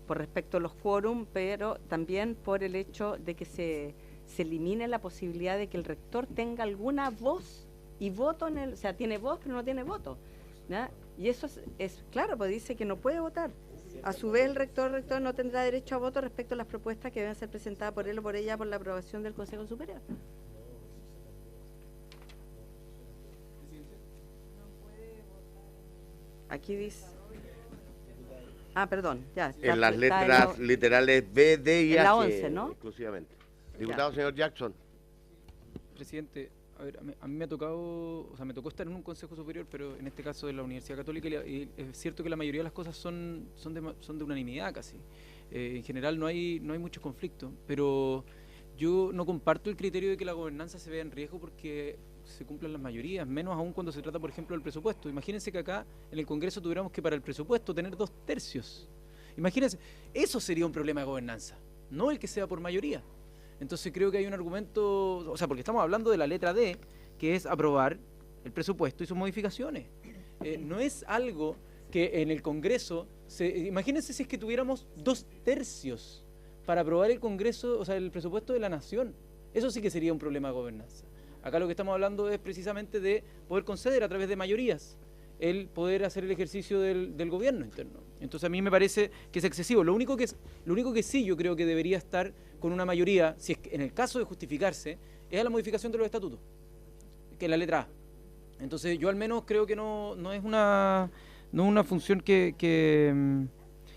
por respecto a los quórum, pero también por el hecho de que se elimine la posibilidad de que el rector tenga alguna voz y voto en el, o sea, tiene voz pero no tiene voto, ¿ya? Y eso es claro, pues dice que no puede votar. A su vez, el rector no tendrá derecho a voto respecto a las propuestas que deben ser presentadas por él o por ella por la aprobación del Consejo Superior. Aquí dice... Ah, perdón, ya. En las letras literales B, D y H. En la 11, ¿no? Exclusivamente. Diputado, señor Jackson. Presidente, a ver, a mí me ha tocado, o sea, me tocó estar en un Consejo Superior, pero en este caso de la Universidad Católica, y es cierto que la mayoría de las cosas son de unanimidad casi. En general no hay mucho conflicto, pero yo no comparto el criterio de que la gobernanza se vea en riesgo porque se cumplan las mayorías, menos aún cuando se trata, por ejemplo, del presupuesto. Imagínense que acá en el Congreso tuviéramos que para el presupuesto tener 2/3. Imagínense, eso sería un problema de gobernanza, no el que sea por mayoría. Entonces creo que hay un argumento, o sea, porque estamos hablando de la letra D, que es aprobar el presupuesto y sus modificaciones. No es algo que en el Congreso, imagínense si es que tuviéramos 2/3 para aprobar el Congreso, o sea, el presupuesto de la Nación. Eso sí que sería un problema de gobernanza. Acá lo que estamos hablando es precisamente de poder conceder a través de mayorías el poder hacer el ejercicio del gobierno interno. Entonces a mí me parece que es excesivo. Lo único que sí yo creo que debería estar con una mayoría, si es que en el caso de justificarse, es a la modificación de los estatutos, que es la letra A. Entonces yo al menos creo que no es una función que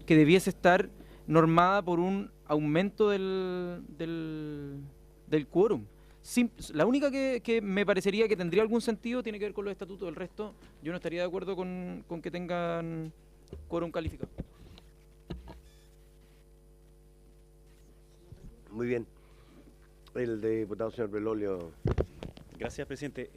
debiese estar normada por un aumento del quórum. La única que me parecería que tendría algún sentido tiene que ver con los estatutos. Del resto, yo no estaría de acuerdo con que tengan quórum calificado. Muy bien. El diputado señor Belolio. Gracias, presidente.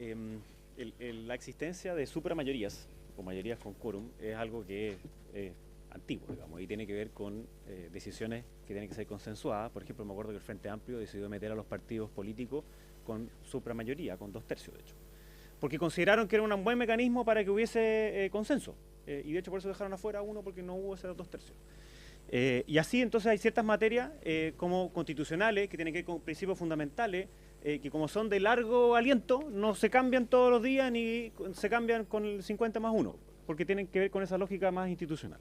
La existencia de supermayorías o mayorías con quórum es algo que es antiguo, digamos, y tiene que ver con decisiones que tienen que ser consensuadas. Por ejemplo, me acuerdo que el Frente Amplio decidió meter a los partidos políticos con supramayoría, con 2/3 de hecho, porque consideraron que era un buen mecanismo para que hubiese consenso, y de hecho por eso dejaron afuera uno, porque no hubo ese 2/3. Y así entonces hay ciertas materias como constitucionales que tienen que ver con principios fundamentales, que como son de largo aliento, no se cambian todos los días ni se cambian con el 50+1, porque tienen que ver con esa lógica más institucional.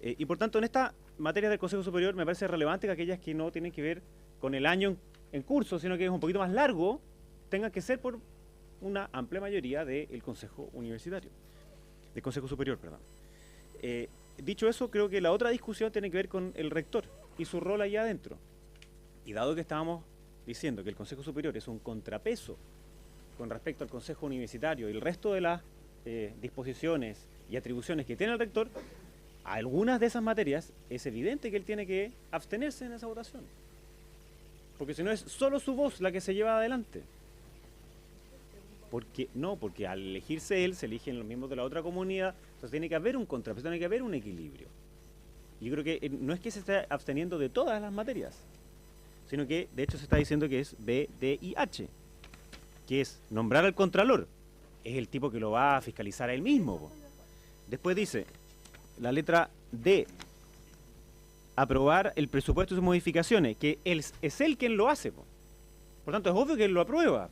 Y por tanto, en esta materia del Consejo Superior me parece relevante que aquellas que no tienen que ver con el año en curso, sino que es un poquito más largo, tengan que ser por una amplia mayoría del Consejo Universitario, del Consejo Superior, perdón. Dicho eso, creo que la otra discusión tiene que ver con el rector y su rol allá adentro. Y dado que estábamos diciendo que el Consejo Superior es un contrapeso con respecto al Consejo Universitario y el resto de las disposiciones y atribuciones que tiene el rector, algunas de esas materias es evidente que él tiene que abstenerse en esa votación, porque si no es solo su voz la que se lleva adelante. Porque al elegirse él, se eligen los miembros de la otra comunidad, entonces tiene que haber un contrapeso, tiene que haber un equilibrio. Yo creo que no es que se esté absteniendo de todas las materias, sino que de hecho se está diciendo que es B, D y H, que es nombrar al contralor, es el tipo que lo va a fiscalizar a él mismo, po. Después dice la letra D, aprobar el presupuesto y sus modificaciones, que es él quien lo hace, po. Por tanto es obvio que él lo aprueba.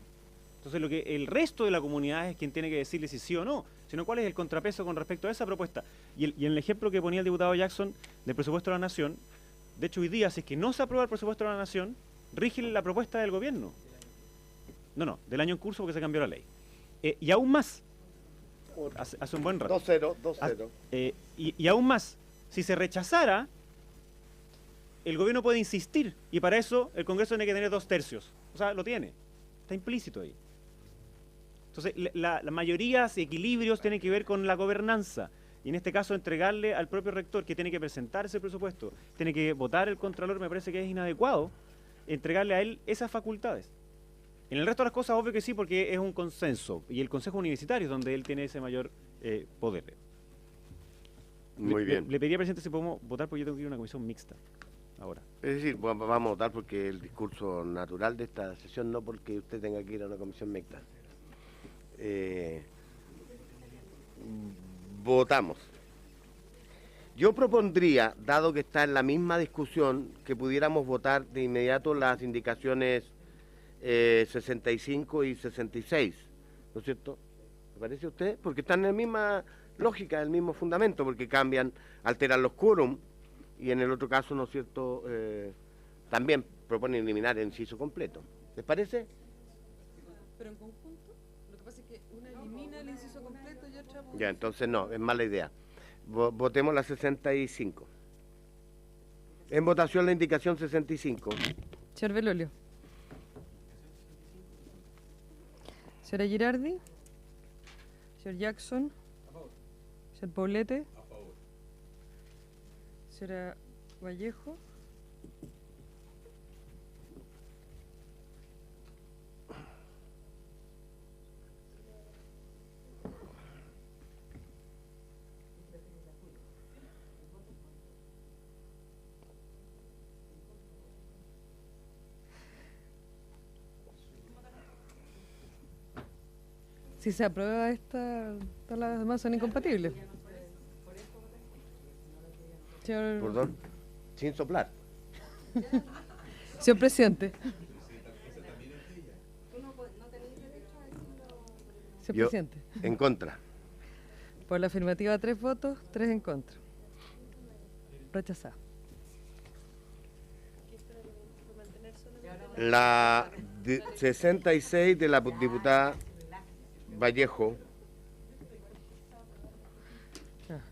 Entonces lo que el resto de la comunidad es quien tiene que decirle si sí o no, sino cuál es el contrapeso con respecto a esa propuesta. Y en el ejemplo que ponía el diputado Jackson del presupuesto de la Nación, de hecho hoy día, si es que no se aprueba el presupuesto de la Nación, rige la propuesta del gobierno. No, del año en curso, porque se cambió la ley. Y aún más, hace un buen rato. 2-0. Y aún más, si se rechazara el gobierno puede insistir, y para eso el Congreso tiene que tener 2/3. O sea, lo tiene. Está implícito ahí. Entonces, la mayorías y equilibrios tienen que ver con la gobernanza. Y en este caso, entregarle al propio rector, que tiene que presentar ese presupuesto, tiene que votar el contralor, me parece que es inadecuado, entregarle a él esas facultades. En el resto de las cosas, obvio que sí, porque es un consenso. Y el Consejo Universitario es donde él tiene ese mayor poder. Muy bien. Le pediría, presidente, si podemos votar, porque yo tengo que ir a una comisión mixta ahora. Es decir, vamos a votar porque el discurso natural de esta sesión, no porque usted tenga que ir a una comisión mixta. Votamos. Yo propondría, dado que está en la misma discusión, que pudiéramos votar de inmediato las indicaciones 65 y 66, ¿no es cierto? ¿Le parece a usted? Porque están en la misma lógica, el mismo fundamento, porque cambian, alteran los quórum, y en el otro caso, ¿no es cierto?, también proponen eliminar el inciso completo. ¿Les parece? Pero en conjunto, lo que pasa es que una elimina el inciso completo y otra... Ya, entonces no, es mala idea. Votemos la 65. En votación la indicación 65. Señor Belolio. Señora Girardi. Señor Jackson. Señor Poblete. Señora Vallejo. Si se aprueba esta, todas las demás son incompatibles. Señor... Perdón, sin soplar. Señor presidente. Señor Yo, presidente. en contra. Por la afirmativa 3 votos, 3 en contra. Rechazada. La 66 de la diputada Vallejo,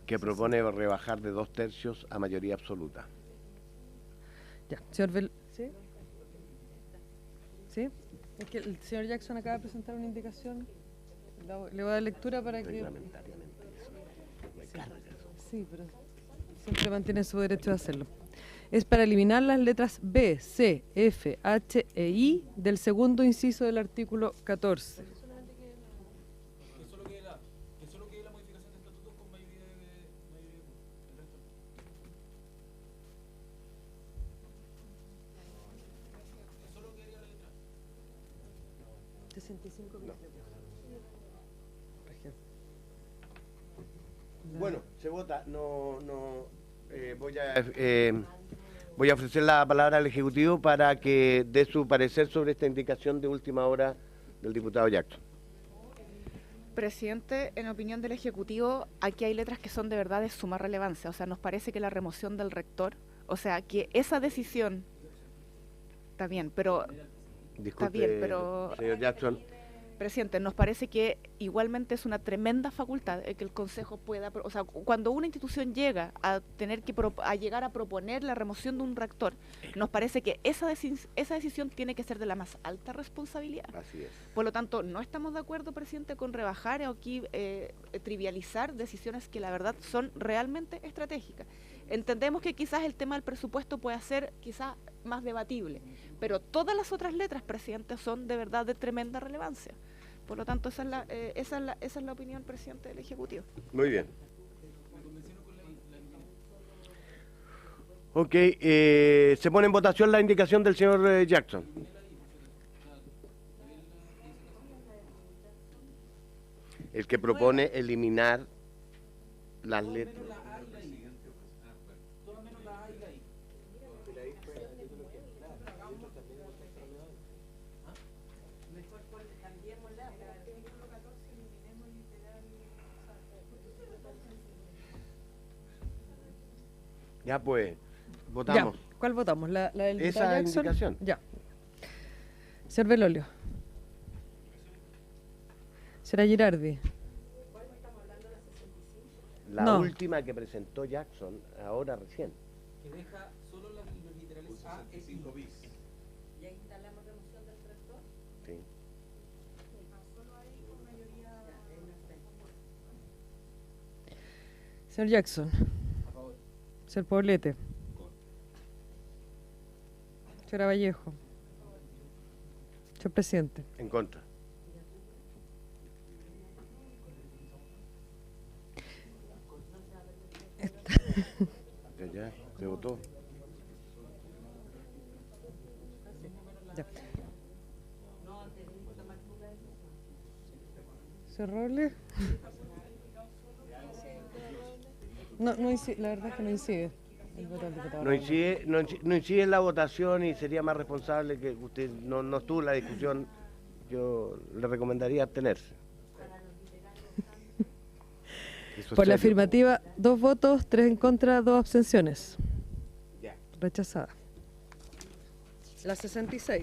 que propone rebajar de 2/3 a mayoría absoluta. Ya, señor ¿sí? ¿Sí? Es que el señor Jackson acaba de presentar una indicación. Le voy a dar lectura para que... Reglamentariamente eso. Me carga eso. Sí, pero siempre mantiene su derecho a hacerlo. Es para eliminar las letras B, C, F, H e I del segundo inciso del artículo 14. Bueno, se vota. Voy a ofrecer la palabra al Ejecutivo para que dé su parecer sobre esta indicación de última hora del diputado Jackson. Presidente, en opinión del Ejecutivo, aquí hay letras que son de verdad de suma relevancia. O sea, nos parece que la remoción del rector, o sea, que esa decisión... Está bien, pero... Disculpe, está bien, pero... señor Jackson. Presidente, nos parece que igualmente es una tremenda facultad que el Consejo pueda, o sea, cuando una institución llega a tener que llegar a proponer la remoción de un rector, nos parece que esa decisión tiene que ser de la más alta responsabilidad. Así es. Por lo tanto, no estamos de acuerdo, presidente, con rebajar o aquí trivializar decisiones que la verdad son realmente estratégicas. Entendemos que quizás el tema del presupuesto pueda ser quizás más debatible, pero todas las otras letras, presidente, son de verdad de tremenda relevancia. Por lo tanto, esa es la opinión, presidente, del Ejecutivo. Muy bien. Ok, se pone en votación la indicación del señor Jackson. El que propone eliminar las letras. Ya pues, votamos. Ya, ¿cuál votamos? ¿La del diputado Esa Jackson? indicación. Ya. Señor Belolio. Señora Girardi. La No. última que presentó Jackson, ahora recién. Que deja solo la ¿Ya instalamos remoción del rector? Sí. Señor Jackson. Señor Poblete. Señora Vallejo. Señor presidente. En contra. Ya, se votó. Ya. Señor Robles. No, la verdad es que no incide. El voto del diputado No Robles. incide en la votación y sería más responsable que usted no estuvo en la discusión. Yo le recomendaría abstenerse. Eso es Por la serio. afirmativa, 2 votos, 3 en contra, 2 abstenciones. Ya. Rechazada. La 66.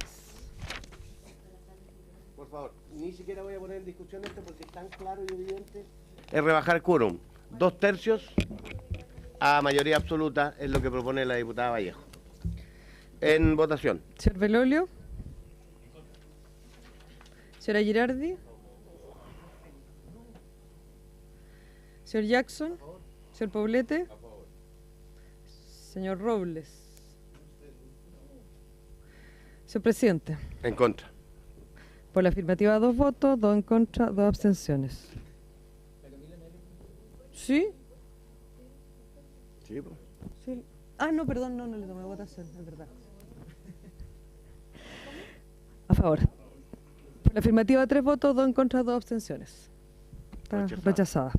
Por favor, ni siquiera voy a poner en discusión esto porque es tan claro y evidente. Es rebajar el quórum. 2/3 a mayoría absoluta es lo que propone la diputada Vallejo. En votación. Señor Belolio. Señora Girardi. Señor Jackson. Señor Poblete. Señor Robles. Señor presidente. En contra. Por la afirmativa, 2 votos, 2 en contra, 2 abstenciones. ¿Sí? Sí, pues. Sí. Ah, no, perdón, no le tomé votación, es verdad. A favor. Por la afirmativa, 3 votos, 2 en contra, 2 abstenciones. Está rechazada.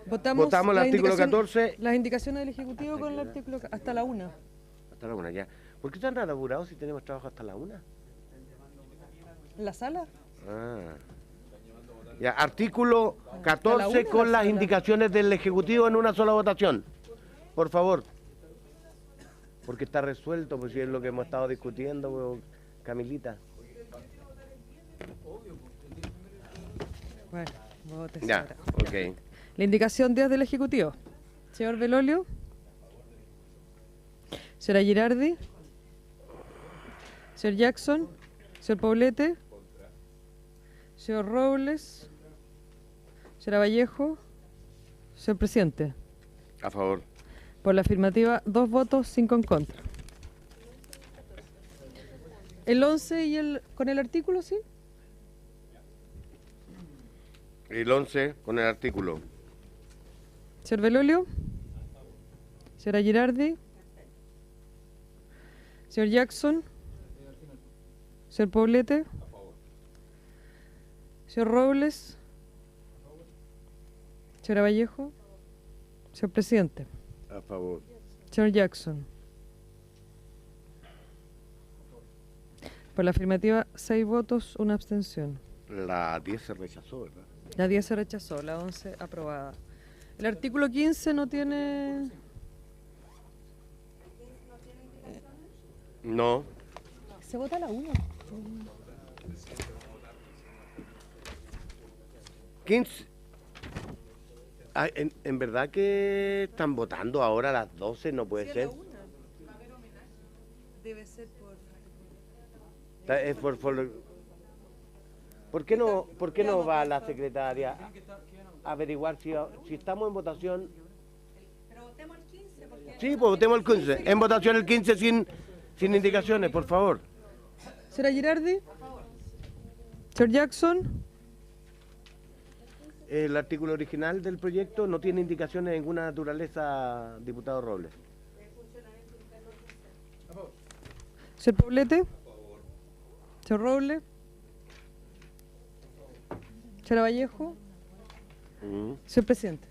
Votamos el las artículo indicaciones- 14. Las indicaciones del Ejecutivo con el artículo hasta la 1. Hasta la 1 ya. ¿Por qué están tan apurados si tenemos trabajo hasta la 1? ¿En la sala? Ah. Ya, artículo 14 una con la las sala. indicaciones del Ejecutivo en una sola votación. Por favor. Porque está resuelto, pues si es lo que hemos estado discutiendo, pues, Camilita. Bueno, vote, Ya, señora. ok. La indicación 10 del Ejecutivo. Señor Belolio. Señora Girardi. Señor Jackson. Señor Poblete. Señor Robles. Señora Vallejo. Señor presidente. A favor. Por la afirmativa, 2 votos, 5 en contra. El 11 y con el artículo, ¿sí? El 11 con el artículo. Señor Belolio. Señora Girardi. Señor Jackson. Señor Poblete. Señor Robles. Señora Vallejo. Señor presidente. A favor. Señor Jackson. Por la afirmativa, 6 votos, 1 abstención. La 10 se rechazó, ¿verdad? La 10 se rechazó, la 11 aprobada. El artículo 15 no tiene... No. Se vota la 1. 15. Ah, en verdad que están votando ahora a las 12, no puede ser. Debe ser por... Es ¿Por qué no va la secretaria a averiguar si estamos en votación? Pero votemos el 15 porque... Sí, pues votemos el 15. En votación el 15 sin indicaciones, por favor. ¿Señora Girardi? ¿Señor Jackson? El artículo original del proyecto no tiene indicaciones de ninguna naturaleza, diputado Robles. ¿Señor Poblete? ¿Señor Robles? ¿Señora Vallejo? Señor presidente.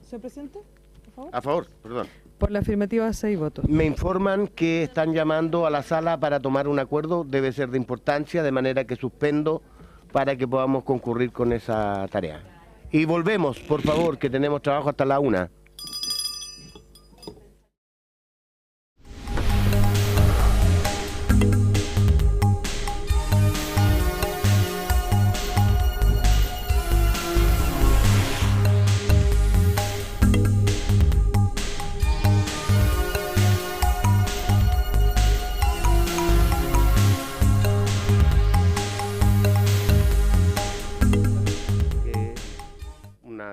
¿Señor presidente? Por favor. A favor, perdón. Por la afirmativa, 6 votos. Me informan que están llamando a la sala para tomar un acuerdo, debe ser de importancia, de manera que suspendo para que podamos concurrir con esa tarea. Y volvemos, por favor, que tenemos trabajo hasta la 1.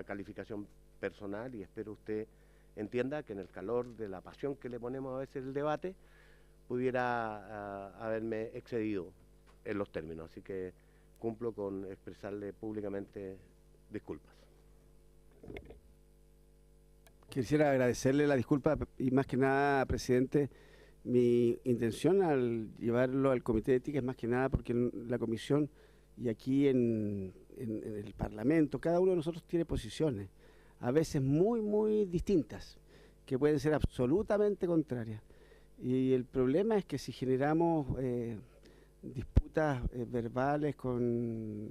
calificación personal y espero usted entienda que en el calor de la pasión que le ponemos a veces el debate, pudiera haberme excedido en los términos. Así que cumplo con expresarle públicamente disculpas. Quisiera agradecerle la disculpa y más que nada, presidente, mi intención al llevarlo al Comité de Ética es más que nada porque en la comisión y aquí en el Parlamento, cada uno de nosotros tiene posiciones, a veces muy distintas, que pueden ser absolutamente contrarias. Y el problema es que si generamos disputas verbales con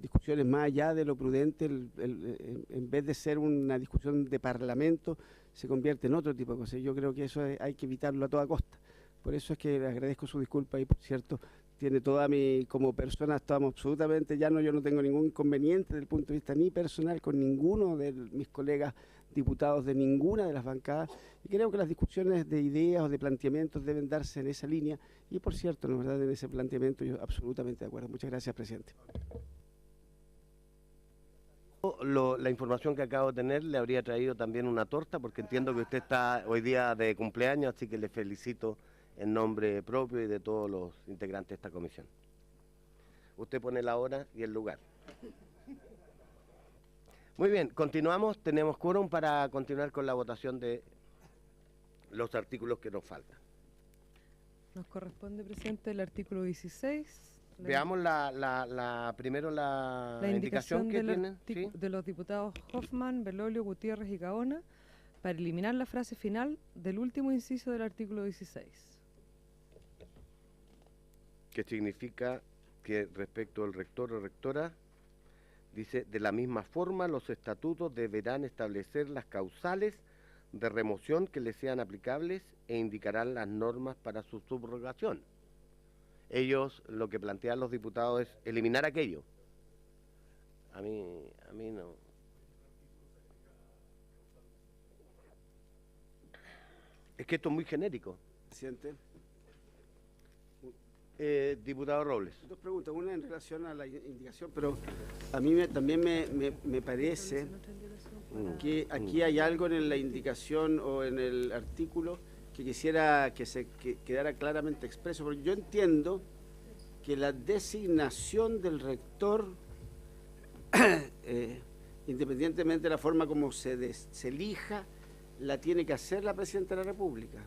discusiones más allá de lo prudente, en vez de ser una discusión de parlamento, se convierte en otro tipo de cosas. Yo creo que eso hay que evitarlo a toda costa. Por eso es que le agradezco su disculpa y, por cierto, tiene toda mi, como persona, estamos absolutamente llanos, yo no tengo ningún inconveniente desde el punto de vista ni personal con ninguno de mis colegas diputados de ninguna de las bancadas, y creo que las discusiones de ideas o de planteamientos deben darse en esa línea, y por cierto, la verdad, en ese planteamiento yo absolutamente de acuerdo. Muchas gracias, presidente. La información que acabo de tener le habría traído también una torta, porque entiendo que usted está hoy día de cumpleaños, así que le felicito en nombre propio y de todos los integrantes de esta comisión. Usted pone la hora y el lugar. Muy bien, continuamos. Tenemos quórum para continuar con la votación de los artículos que nos faltan. Nos corresponde, presidente, el artículo 16. Veamos primero la indicación que tienen. ¿Sí? De los diputados Hoffman, Belolio, Gutiérrez y Gaona para eliminar la frase final del último inciso del artículo 16. Que significa que respecto al rector o rectora, dice, de la misma forma los estatutos deberán establecer las causales de remoción que les sean aplicables e indicarán las normas para su subrogación. Ellos, lo que plantean los diputados es eliminar aquello. A mí no. Es que esto es muy genérico. Presidente. Diputado Robles. Dos preguntas, una en relación a la indicación, pero a mí también me parece que aquí hay algo en la indicación o en el artículo que quisiera que quedara claramente expreso, porque yo entiendo que la designación del rector, independientemente de la forma como se elija, la tiene que hacer la Presidenta de la República.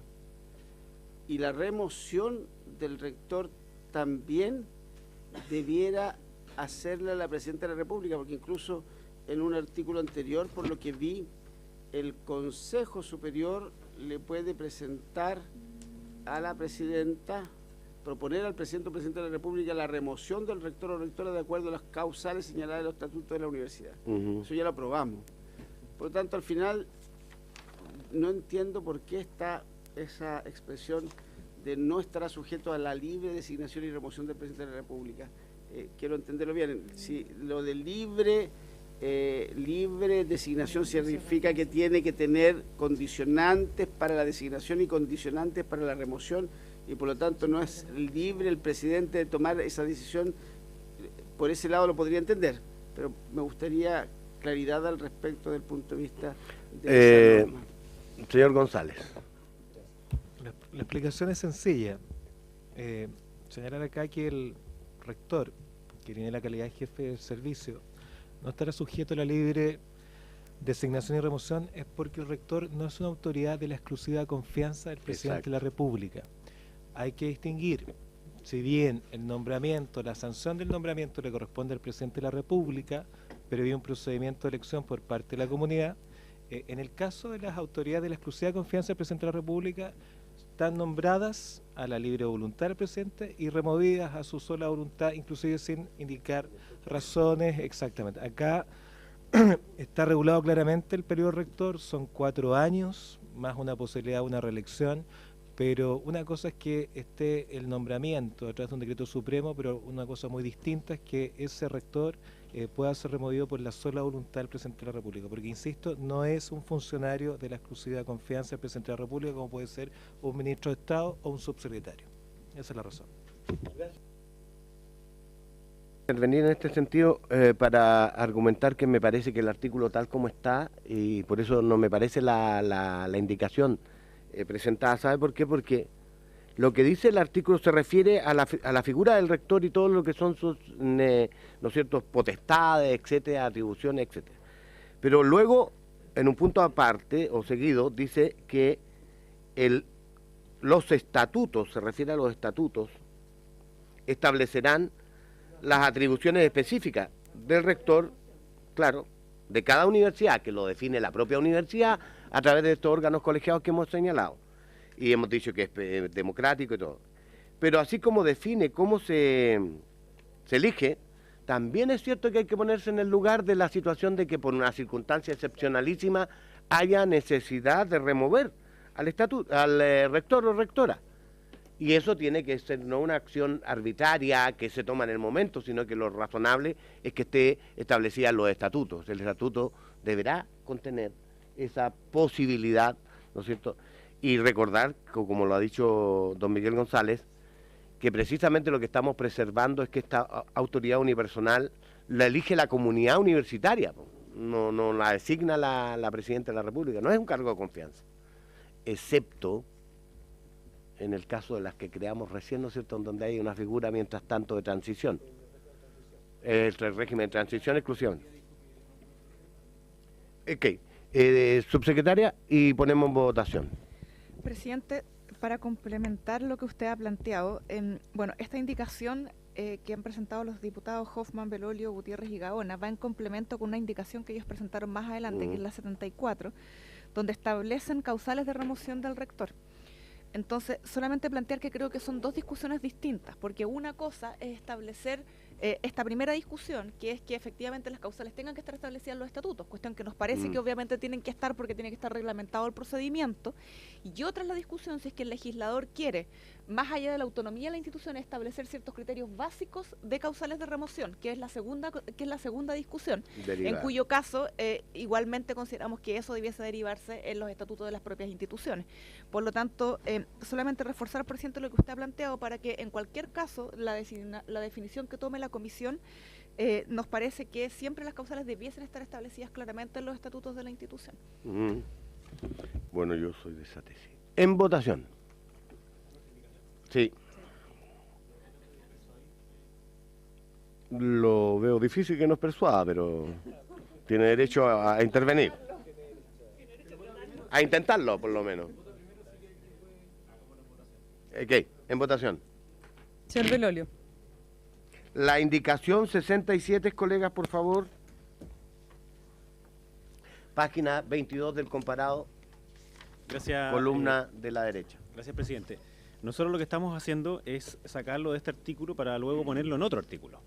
Y la remoción del rector también debiera hacerla la Presidenta de la República, porque incluso en un artículo anterior, por lo que vi, el Consejo Superior le puede presentar a la Presidenta, proponer al Presidente o Presidente de la República la remoción del rector o rectora de acuerdo a las causales señaladas en los estatutos de la universidad. Eso ya lo aprobamos. Por lo tanto, al final, no entiendo por qué está esa expresión de no estará sujeto a la libre designación y remoción del Presidente de la República. Quiero entenderlo bien. Si lo de libre designación significa que tiene que tener condicionantes para la designación y condicionantes para la remoción, y por lo tanto no es libre el presidente de tomar esa decisión. Por ese lado lo podría entender, pero me gustaría claridad al respecto del punto de vista de esa norma. Señor González. La explicación es sencilla. Señalar acá que el rector, que tiene la calidad de jefe del servicio, no estará sujeto a la libre designación y remoción es porque el rector no es una autoridad de la exclusiva confianza del presidente de la República. Hay que distinguir, si bien el nombramiento, la sanción del nombramiento le corresponde al presidente de la República, pero hay un procedimiento de elección por parte de la comunidad, en el caso de las autoridades de la exclusiva confianza del presidente de la República, están nombradas a la libre voluntad del presidente y removidas a su sola voluntad, inclusive sin indicar razones exactamente. Acá está regulado claramente el periodo rector, son 4 años, más una posibilidad de una reelección, pero una cosa es que esté el nombramiento a través de un decreto supremo, pero una cosa muy distinta es que ese rector pueda ser removido por la sola voluntad del presidente de la República, porque insisto, no es un funcionario de la exclusiva confianza del presidente de la República como puede ser un ministro de Estado o un subsecretario. Esa es la razón. Intervenir en este sentido para argumentar que me parece que el artículo tal como está, y por eso no me parece la indicación presentada. ¿Sabe por qué? Porque lo que dice el artículo se refiere a la figura del rector y todo lo que son sus, ¿no es cierto?, potestades, etcétera, atribuciones, etcétera. Pero luego, en un punto aparte o seguido, dice que los estatutos, se refiere a los estatutos, establecerán las atribuciones específicas del rector, claro, de cada universidad, que lo define la propia universidad a través de estos órganos colegiados que hemos señalado. Y hemos dicho que es democrático y todo. Pero así como define cómo se elige, también es cierto que hay que ponerse en el lugar de la situación de que por una circunstancia excepcionalísima haya necesidad de remover al rector o rectora. Y eso tiene que ser no una acción arbitraria que se toma en el momento, sino que lo razonable es que esté establecida en los estatutos. El estatuto deberá contener esa posibilidad, ¿no es cierto? Y recordar, como lo ha dicho don Miguel González, que precisamente lo que estamos preservando es que esta autoridad unipersonal la elige la comunidad universitaria, no la designa la Presidenta de la República, no es un cargo de confianza, excepto en el caso de las que creamos recién, ¿no es cierto?, en donde hay una figura mientras tanto de transición, el régimen de transición exclusión. Ok, subsecretaria, y ponemos en votación. Presidente, para complementar lo que usted ha planteado, bueno, esta indicación que han presentado los diputados Hoffman, Belolio, Gutiérrez y Gaona va en complemento con una indicación que ellos presentaron más adelante, que es la 74, donde establecen causales de remoción del rector. Entonces, solamente plantear que creo que son dos discusiones distintas, porque una cosa es establecer esta primera discusión, que es que efectivamente las causales tengan que estar establecidas en los estatutos, cuestión que nos parece que obviamente tienen que estar porque tiene que estar reglamentado el procedimiento, y otra es la discusión si es que el legislador quiere, más allá de la autonomía de la institución, establecer ciertos criterios básicos de causales de remoción, que es la segunda discusión, en cuyo caso igualmente consideramos que eso debiese derivarse en los estatutos de las propias instituciones. Por lo tanto, solamente reforzar, presidente, lo que usted ha planteado para que en cualquier caso la definición que tome la comisión nos parece que siempre las causales debiesen estar establecidas claramente en los estatutos de la institución. Bueno, yo soy de esa tesis. En votación. Sí. Lo veo difícil que nos persuada, pero tiene derecho a intervenir. A intentarlo, por lo menos. Ok, en votación. Señor Belolio. La indicación 67, colegas, por favor. Página 22 del comparado. Gracias. Columna de la derecha. Gracias, presidente. Nosotros lo que estamos haciendo es sacarlo de este artículo para luego ponerlo en otro artículo.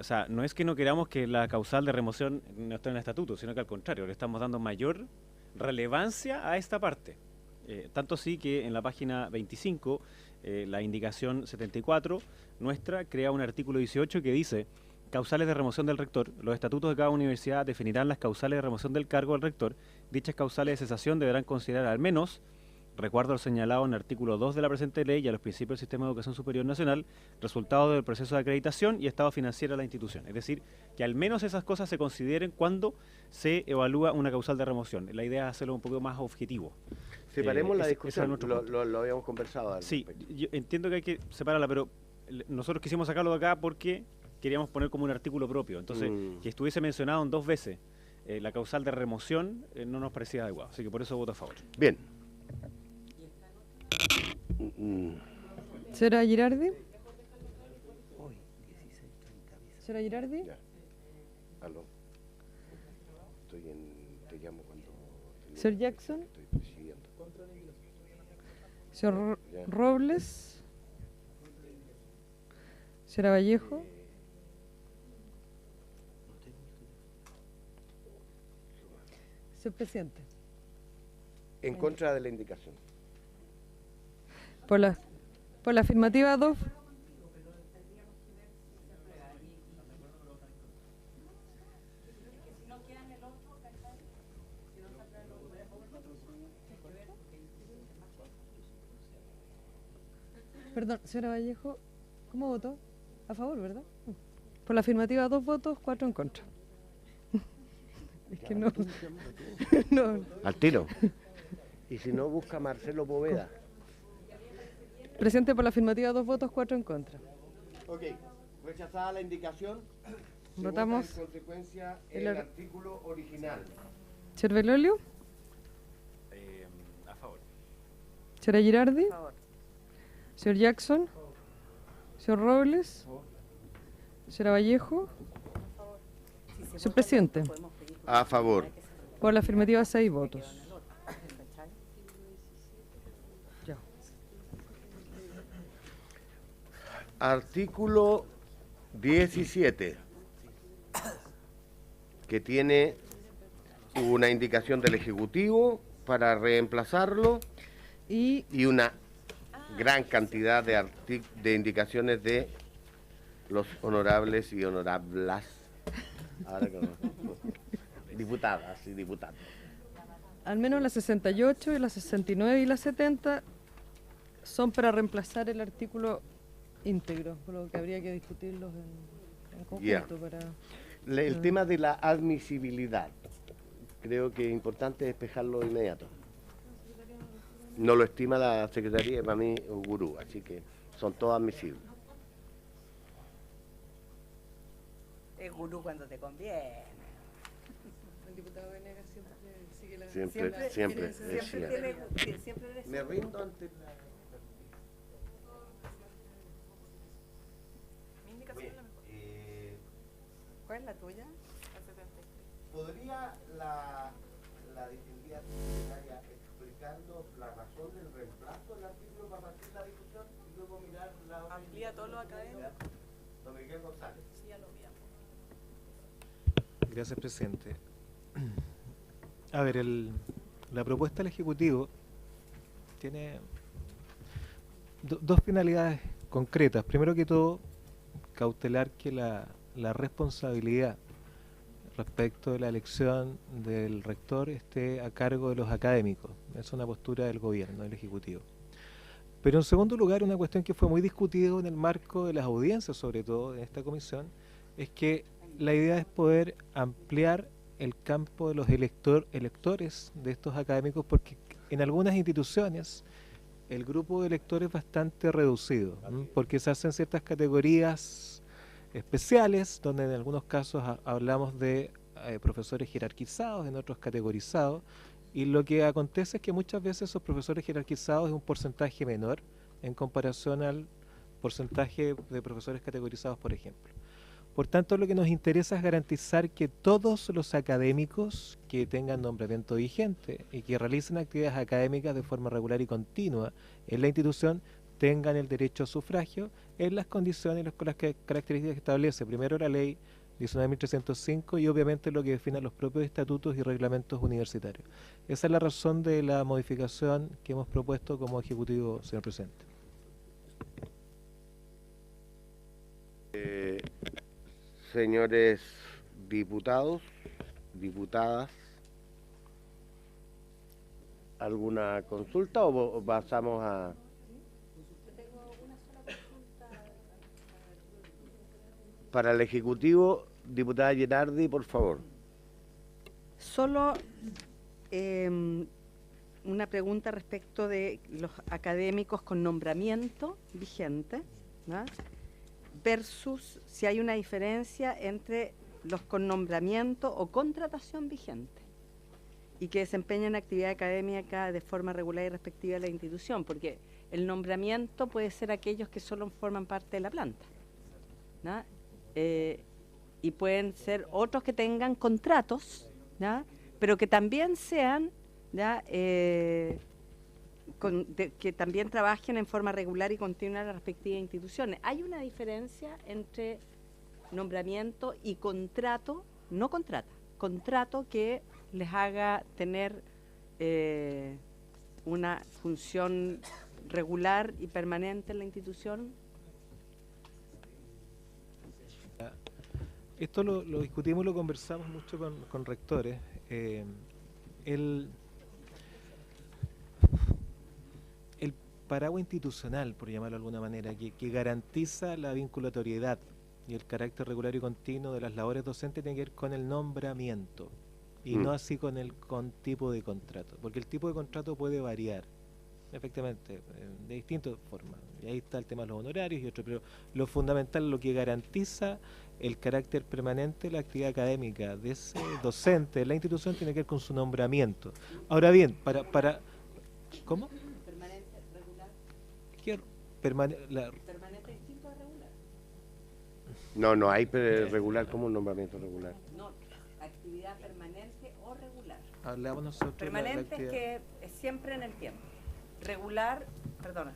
O sea, no es que no queramos que la causal de remoción no esté en el estatuto, sino que al contrario, le estamos dando mayor relevancia a esta parte. Tanto así que en la página 25, la indicación 74 nuestra crea un artículo 18 que dice: causales de remoción del rector. Los estatutos de cada universidad definirán las causales de remoción del cargo del rector. Dichas causales de cesación deberán considerar al menos, recuerdo lo señalado en el artículo 2 de la presente ley y a los principios del Sistema de Educación Superior Nacional, resultado del proceso de acreditación y estado financiero de la institución. Es decir, que al menos esas cosas se consideren cuando se evalúa una causal de remoción. La idea es hacerlo un poco más objetivo. Separemos la discusión, lo habíamos conversado. Sí, yo entiendo que hay que separarla, pero nosotros quisimos sacarlo de acá porque queríamos poner como un artículo propio. Entonces, que estuviese mencionado en 2 veces la causal de remoción no nos parecía adecuado. Así que por eso voto a favor. Bien. ¿Señora Girardi? ¿Señora Girardi? Ya. Aló. Te llamo cuando... ¿Señor Jackson? Estoy presidiendo. ¿Señor Robles? ¿Señora Vallejo? Señor presidente. En contra de la indicación. Por la afirmativa 2. Perdón, señora Vallejo, ¿cómo votó? A favor, ¿verdad? Por la afirmativa 2 votos, 4 en contra. Es que no. No. Al tiro. Y si no, busca Marcelo Poveda. Presente por la afirmativa 2 votos, 4 en contra. Ok, rechazada la indicación. Votamos Se vota en consecuencia el el artículo original. Señor Belolio, A favor. señora Girardi, Por favor. señor Jackson, señor Robles, señora Vallejo, señor presidente. A favor. Por la afirmativa 6 votos. Ya. Artículo 17, que tiene una indicación del Ejecutivo para reemplazarlo Y y una gran cantidad de indicaciones de los honorables y honorablas ahora diputadas y diputados. al menos las 68 y las 69 y las 70 son para reemplazar el artículo íntegro, por lo que habría que discutirlos en conjunto. Ya. Para... El tema de la admisibilidad, creo que es importante despejarlo de inmediato. No lo estima la Secretaría, para mí un gurú, así que son todos admisibles. Es gurú cuando te conviene. El diputado Venegas siempre sigue la... Siempre es cierto. Siempre Me rindo ante la... Mi indicación es la mejor. ¿Cuál es la tuya? ¿Podría la distinguida secretaria explicarnos la razón del reemplazo del artículo para partir la discusión y luego mirar la otra? Amplía todo lo académico. Don Miguel González. Sí, ya lo vi. Gracias, presidente. A ver, la propuesta del Ejecutivo tiene dos finalidades concretas. Primero que todo, cautelar que la responsabilidad respecto de la elección del rector esté a cargo de los académicos. Es una postura del gobierno, del Ejecutivo. Pero en segundo lugar, una cuestión que fue muy discutida en el marco de las audiencias, sobre todo en esta comisión, es que la idea es poder ampliar el campo de los electores de estos académicos, porque en algunas instituciones el grupo de electores es bastante reducido, porque se hacen ciertas categorías especiales, donde en algunos casos hablamos de profesores jerarquizados, en otros categorizados, y lo que acontece es que muchas veces esos profesores jerarquizados es un porcentaje menor en comparación al porcentaje de profesores categorizados, por ejemplo. Por tanto, lo que nos interesa es garantizar que todos los académicos que tengan nombramiento vigente y que realicen actividades académicas de forma regular y continua en la institución tengan el derecho a sufragio en las condiciones y con las características que establece primero la ley 19.305 y obviamente lo que definen los propios estatutos y reglamentos universitarios. Esa es la razón de la modificación que hemos propuesto como Ejecutivo, señor presidente. Señores diputados, diputadas, ¿alguna consulta o pasamos a...? Para el Ejecutivo, diputada Girardi, por favor. Solo una pregunta respecto de los académicos con nombramiento vigente, ¿no? Versus si hay una diferencia entre los con nombramiento o contratación vigente y que desempeñan actividad académica de forma regular y respectiva de la institución, porque el nombramiento puede ser aquellos que solo forman parte de la planta, ¿no? Y pueden ser otros que tengan contratos, ¿ya? Pero que también sean, ¿ya? Que también trabajen en forma regular y continua en las respectivas instituciones. ¿Hay una diferencia entre nombramiento y contrato? No contrato que les haga tener una función regular y permanente en la institución. Esto lo discutimos, lo conversamos mucho con rectores. El paraguas institucional, por llamarlo de alguna manera, que garantiza la vinculatoriedad y el carácter regular y continuo de las labores docentes tiene que ver con el nombramiento y no así con el tipo de contrato, porque el tipo de contrato puede variar, efectivamente, de distintas formas. Y ahí está el tema de los honorarios y otro, pero lo fundamental, lo que garantiza el carácter permanente de la actividad académica de ese docente de la institución tiene que ver con su nombramiento. Ahora bien, para ¿cómo? Permanente, regular. ¿Qué Permanente distinto a regular. No hay regular como un nombramiento regular. No, actividad permanente o regular. Hablamos nosotros Permanente es que es siempre en el tiempo. Regular, perdona.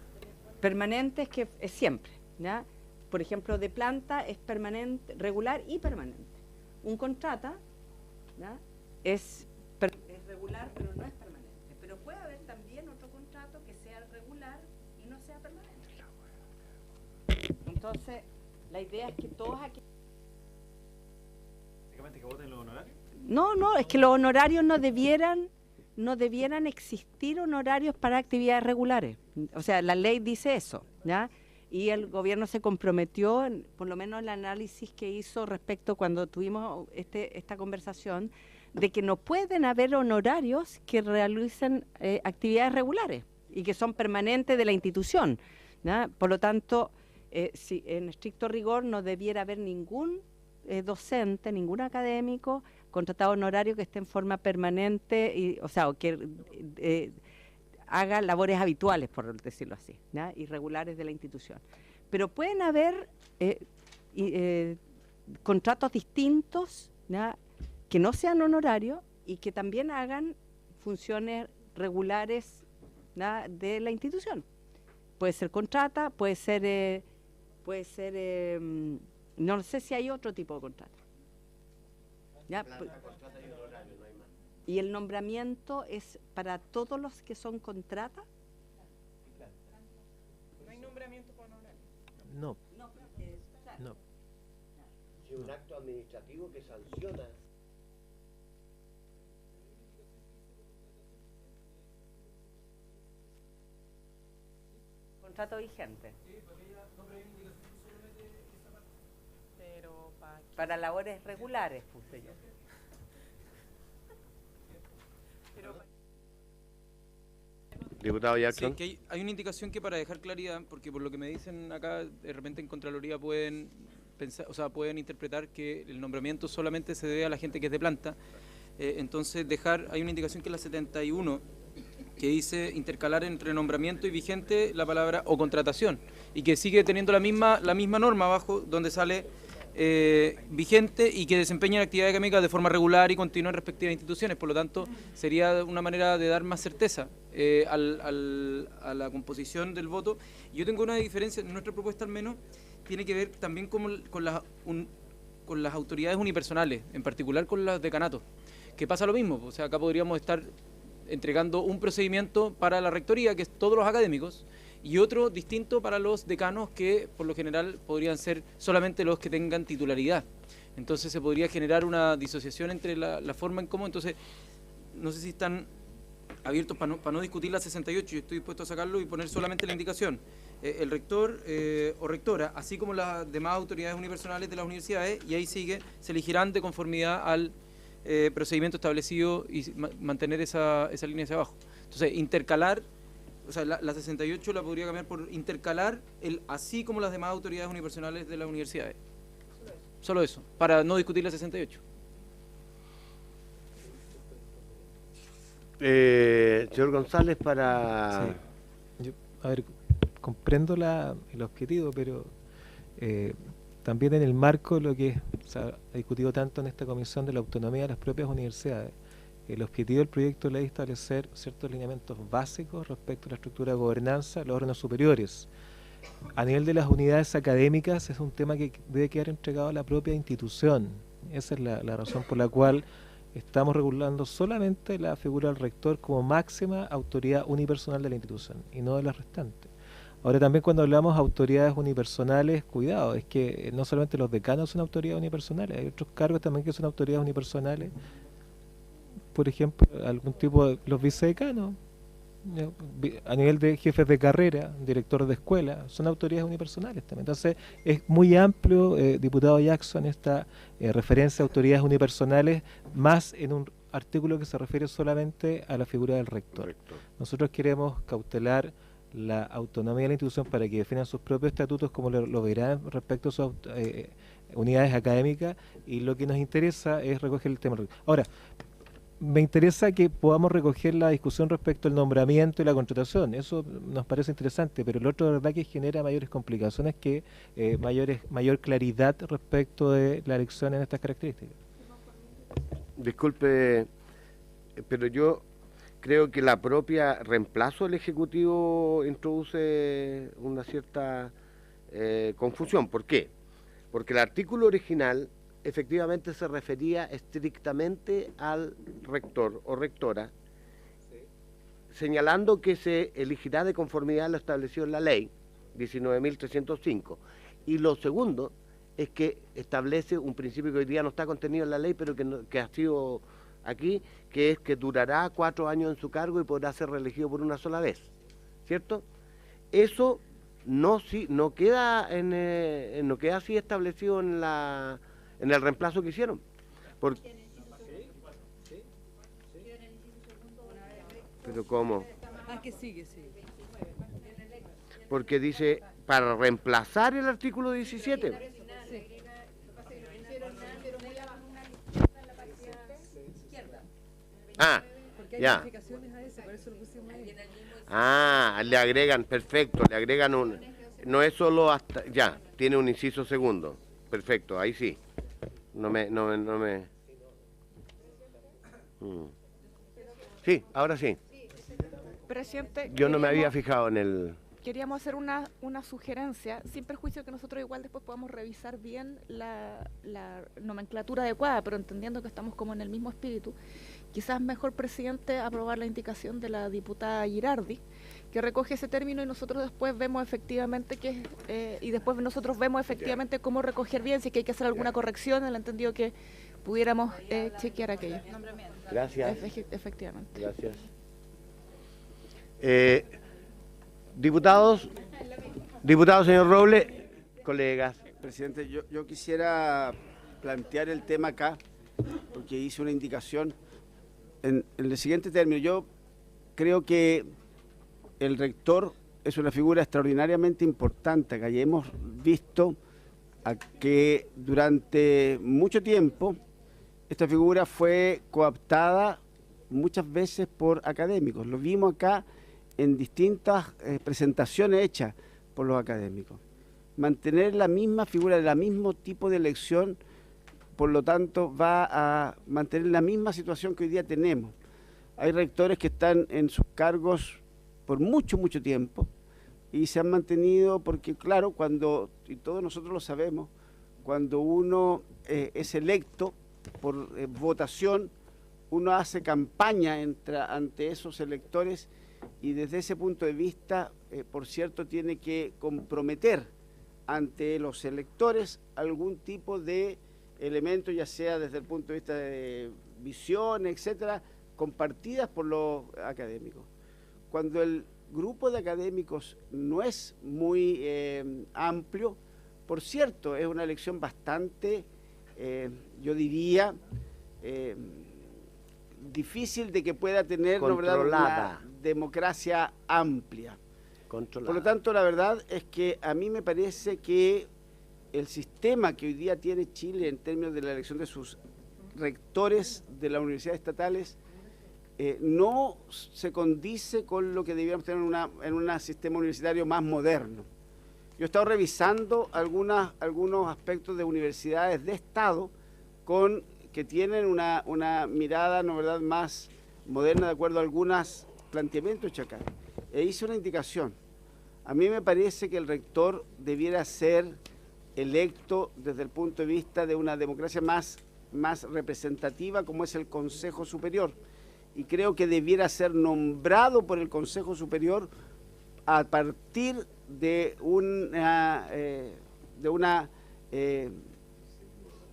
Permanente es que es siempre, ¿ya? Por ejemplo, de planta es permanente, regular y permanente. Un contrata, ¿ya? Es regular, pero no es permanente. Pero puede haber también otro contrato que sea regular y no sea permanente. Entonces, la idea es que todos aquí... ¿Que voten los honorarios? No, es que los honorarios no debieran existir honorarios para actividades regulares. O sea, la ley dice eso, ¿ya? Y el gobierno se comprometió, por lo menos el análisis que hizo respecto cuando tuvimos esta conversación, de que no pueden haber honorarios que realicen actividades regulares y que son permanentes de la institución, ¿ya? Por lo tanto, si en estricto rigor no debiera haber ningún docente, ningún académico contratado honorario que esté en forma permanente, o sea, o que haga labores habituales, por decirlo así, ¿ya? Irregulares de la institución. Pero pueden haber contratos distintos, ¿ya? Que no sean honorarios y que también hagan funciones regulares, ¿ya? De la institución. Puede ser contrata, puede ser no sé si hay otro tipo de contrato. ¿Ya? ¿Y el nombramiento es para todos los que son contratas? ¿No hay nombramiento por honorario? No. No. Si un acto administrativo que sanciona. Contrato vigente. Pero para labores regulares, puse yo. Diputado Jackson. Sí, que hay una indicación que, para dejar claridad, porque por lo que me dicen acá, de repente en Contraloría pueden pensar, o sea, pueden interpretar que el nombramiento solamente se debe a la gente que es de planta. Entonces hay una indicación que es la 71, que dice intercalar entre nombramiento y vigente la palabra o contratación, y que sigue teniendo la misma norma abajo, donde sale vigente y que desempeña actividad académica de forma regular y continua en respectivas instituciones. Por lo tanto, sería una manera de dar más certeza a la composición del voto. Y yo tengo una diferencia, en nuestra propuesta al menos, tiene que ver también con las autoridades unipersonales, en particular con los decanatos, que pasa lo mismo. O sea, acá podríamos estar entregando un procedimiento para la rectoría, que es todos los académicos, y otro distinto para los decanos, que por lo general podrían ser solamente los que tengan titularidad. Entonces se podría generar una disociación entre la forma en cómo. Entonces, no sé si están abiertos para no discutir la 68, yo estoy dispuesto a sacarlo y poner solamente la indicación. El rector o rectora, así como las demás autoridades unipersonales de las universidades, y ahí sigue, se elegirán de conformidad al procedimiento establecido y mantener esa línea hacia abajo. Entonces, intercalar. O sea, la 68 la podría cambiar por intercalar así como las demás autoridades unipersonales de las universidades. Solo eso, para no discutir la 68. Señor González, para... Sí. A ver, comprendo el objetivo, pero también en el marco de lo que se ha discutido tanto en esta comisión de la autonomía de las propias universidades, el objetivo del proyecto de ley es establecer ciertos lineamientos básicos respecto a la estructura de gobernanza de los órganos superiores. A nivel de las unidades académicas es un tema que debe quedar entregado a la propia institución. Esa es la razón por la cual estamos regulando solamente la figura del rector como máxima autoridad unipersonal de la institución y no de las restantes. Ahora, también cuando hablamos de autoridades unipersonales, cuidado, es que no solamente los decanos son autoridades unipersonales, hay otros cargos también que son autoridades unipersonales. Por ejemplo, algún tipo de los vicedecanos, A nivel de jefes de carrera, directores de escuela, son autoridades unipersonales también. Entonces, es muy amplio, diputado Jackson, esta referencia a autoridades unipersonales, más en un artículo que se refiere solamente a la figura del rector. Nosotros queremos cautelar la autonomía de la institución para que definan sus propios estatutos, como lo verán respecto a sus unidades académicas, y lo que nos interesa es recoger el tema. Ahora, me interesa que podamos recoger la discusión respecto al nombramiento y la contratación. Eso nos parece interesante, pero el otro, de verdad, que genera mayores complicaciones que mayor claridad respecto de la elección en estas características. Disculpe, pero yo creo que la propia reemplazo del Ejecutivo introduce una cierta confusión. ¿Por qué? Porque el artículo original efectivamente se refería estrictamente al rector o rectora, señalando que se elegirá de conformidad a lo establecido en la ley 19.305. Y lo segundo es que establece un principio que hoy día no está contenido en la ley, pero que ha sido aquí, que es que durará 4 años en su cargo y podrá ser reelegido por una sola vez, ¿cierto? Eso no queda así establecido en el reemplazo que hicieron. ¿Pero cómo? Que sigue. Porque dice, para reemplazar el artículo 17. Ya. Le agregan, perfecto, le agregan un... No es solo hasta... Ya, tiene un inciso segundo. Perfecto, ahí sí. Sí, ahora sí. Presidente, yo no me había fijado en el... Queríamos hacer una sugerencia, sin perjuicio que nosotros igual después podamos revisar bien la nomenclatura adecuada, pero entendiendo que estamos como en el mismo espíritu. Quizás mejor, presidente, aprobar la indicación de la diputada Girardi, que recoge ese término, y nosotros después vemos efectivamente cómo recoger bien, si es que hay que hacer alguna corrección, en el entendido que pudiéramos chequear aquello. Gracias. Efectivamente. Gracias. Diputados, señor Robles, colegas. Presidente, yo quisiera plantear el tema acá, porque hice una indicación en el siguiente término. Yo creo que el rector es una figura extraordinariamente importante, que hemos visto que durante mucho tiempo esta figura fue cooptada muchas veces por académicos. Lo vimos acá en distintas presentaciones hechas por los académicos. Mantener la misma figura, el mismo tipo de elección, por lo tanto, va a mantener la misma situación que hoy día tenemos. Hay rectores que están en sus cargos por mucho tiempo y se han mantenido porque, claro, y todos nosotros lo sabemos, cuando uno es electo por votación, uno hace campaña ante esos electores, y desde ese punto de vista, por cierto, tiene que comprometer ante los electores algún tipo de elemento, ya sea desde el punto de vista de visión, etcétera, compartidas por los académicos. Cuando el grupo de académicos no es muy amplio, por cierto, es una elección bastante, yo diría, difícil de que pueda tener, ¿no, verdad?, una democracia amplia. Controlada. Por lo tanto, la verdad es que a mí me parece que el sistema que hoy día tiene Chile en términos de la elección de sus rectores de las universidades estatales no se condice con lo que debiéramos tener en un sistema universitario más moderno. Yo he estado revisando algunos aspectos de universidades de Estado que tienen una mirada, ¿no, verdad?, más moderna, de acuerdo a algunos planteamientos hechos acá. E hice una indicación. A mí me parece que el rector debiera ser electo desde el punto de vista de una democracia más representativa, como es el Consejo Superior. Y creo que debiera ser nombrado por el Consejo Superior a partir de una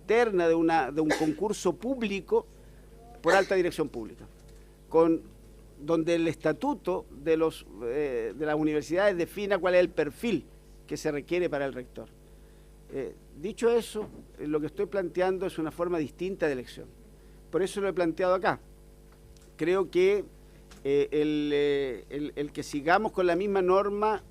terna, de un concurso público por alta dirección pública, con donde el estatuto de las universidades defina cuál es el perfil que se requiere para el rector. Dicho eso, lo que estoy planteando es una forma distinta de elección. Por eso lo he planteado acá. Creo que el que sigamos con la misma norma,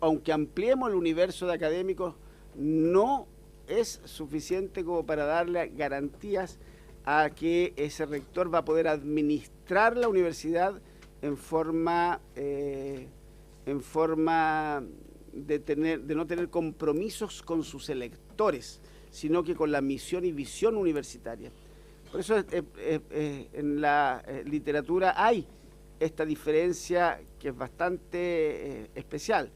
aunque ampliemos el universo de académicos, no es suficiente como para darle garantías a que ese rector va a poder administrar la universidad en forma de no tener compromisos con sus electores, sino que con la misión y visión universitaria. Por eso en la literatura hay esta diferencia que es bastante especial.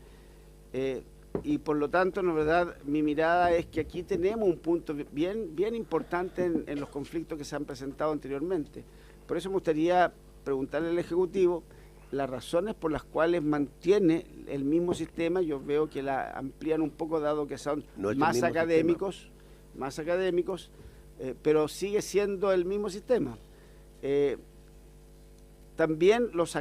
Y por lo tanto, en verdad, mi mirada es que aquí tenemos un punto bien importante en los conflictos que se han presentado anteriormente. Por eso me gustaría preguntarle al Ejecutivo las razones por las cuales mantiene el mismo sistema. Yo veo que la amplían un poco, dado que son más académicos, pero sigue siendo el mismo sistema. También los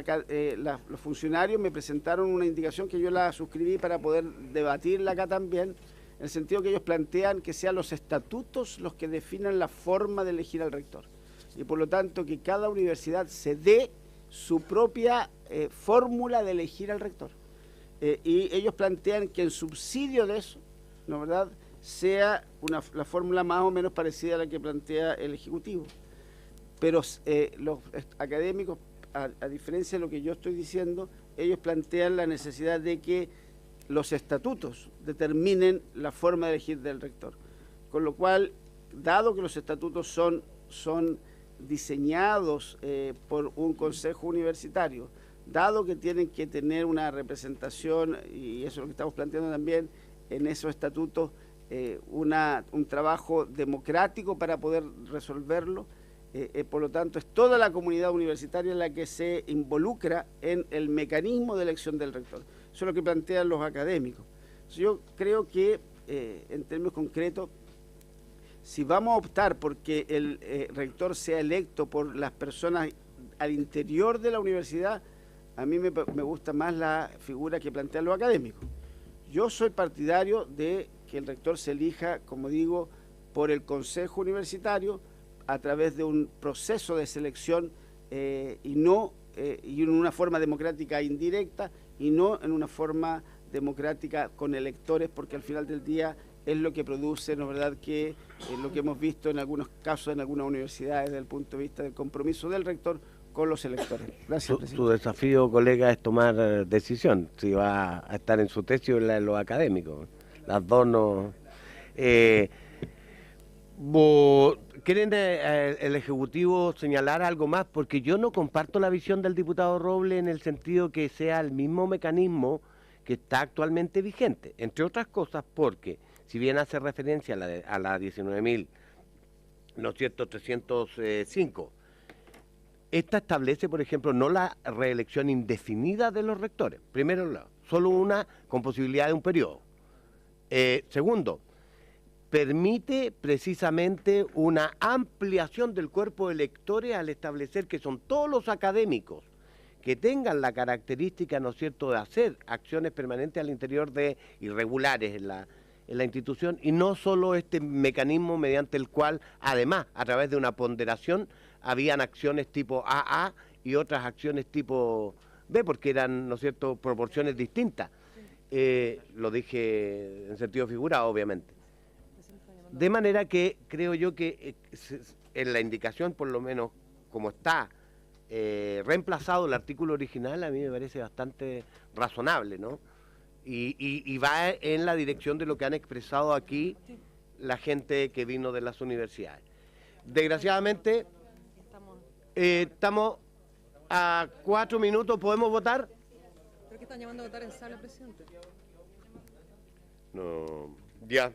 funcionarios me presentaron una indicación que yo la suscribí para poder debatirla acá también, en el sentido que ellos plantean que sean los estatutos los que definan la forma de elegir al rector. Y por lo tanto que cada universidad se dé su propia fórmula de elegir al rector. Y ellos plantean que en subsidio de eso, ¿no verdad?, sea la fórmula más o menos parecida a la que plantea el Ejecutivo. Pero los académicos, a diferencia de lo que yo estoy diciendo, ellos plantean la necesidad de que los estatutos determinen la forma de elegir del rector. Con lo cual, dado que los estatutos son diseñados por un consejo universitario, dado que tienen que tener una representación, y eso es lo que estamos planteando también, en esos estatutos, un trabajo democrático para poder resolverlo. Por lo tanto, es toda la comunidad universitaria la que se involucra en el mecanismo de elección del rector. Eso es lo que plantean los académicos. Yo creo que, en términos concretos, si vamos a optar porque el rector sea electo por las personas al interior de la universidad, a mí me gusta más la figura que plantean los académicos. Yo soy partidario de que el rector se elija, como digo, por el consejo universitario, a través de un proceso de selección y en una forma democrática indirecta, y no en una forma democrática con electores, porque al final del día es lo que produce, ¿no es verdad?, que lo que hemos visto en algunos casos en algunas universidades desde el punto de vista del compromiso del rector con los electores. Gracias, presidente. Su desafío, colega, es tomar decisión, si va a estar en su tesis o en los académicos. Las dos no... ¿Quieren el Ejecutivo señalar algo más? Porque yo no comparto la visión del diputado Robles en el sentido que sea el mismo mecanismo que está actualmente vigente, entre otras cosas porque, si bien hace referencia a la 19.305, esta establece, por ejemplo, no la reelección indefinida de los rectores, primero, solo una con posibilidad de un periodo. Segundo, permite precisamente una ampliación del cuerpo de electores al establecer que son todos los académicos que tengan la característica, ¿no es cierto?, de hacer acciones permanentes al interior de irregulares en la institución, y no solo este mecanismo mediante el cual, además, a través de una ponderación, habían acciones tipo AA y otras acciones tipo B, porque eran, ¿no es cierto?, proporciones distintas. Lo dije en sentido figurado, obviamente. De manera que creo yo que en la indicación, por lo menos como está reemplazado el artículo original, a mí me parece bastante razonable, ¿no? Y va en la dirección de lo que han expresado aquí la gente que vino de las universidades. Desgraciadamente, estamos a 4 minutos, ¿podemos votar? Creo que están llamando a votar en sala, presidente. No, ya.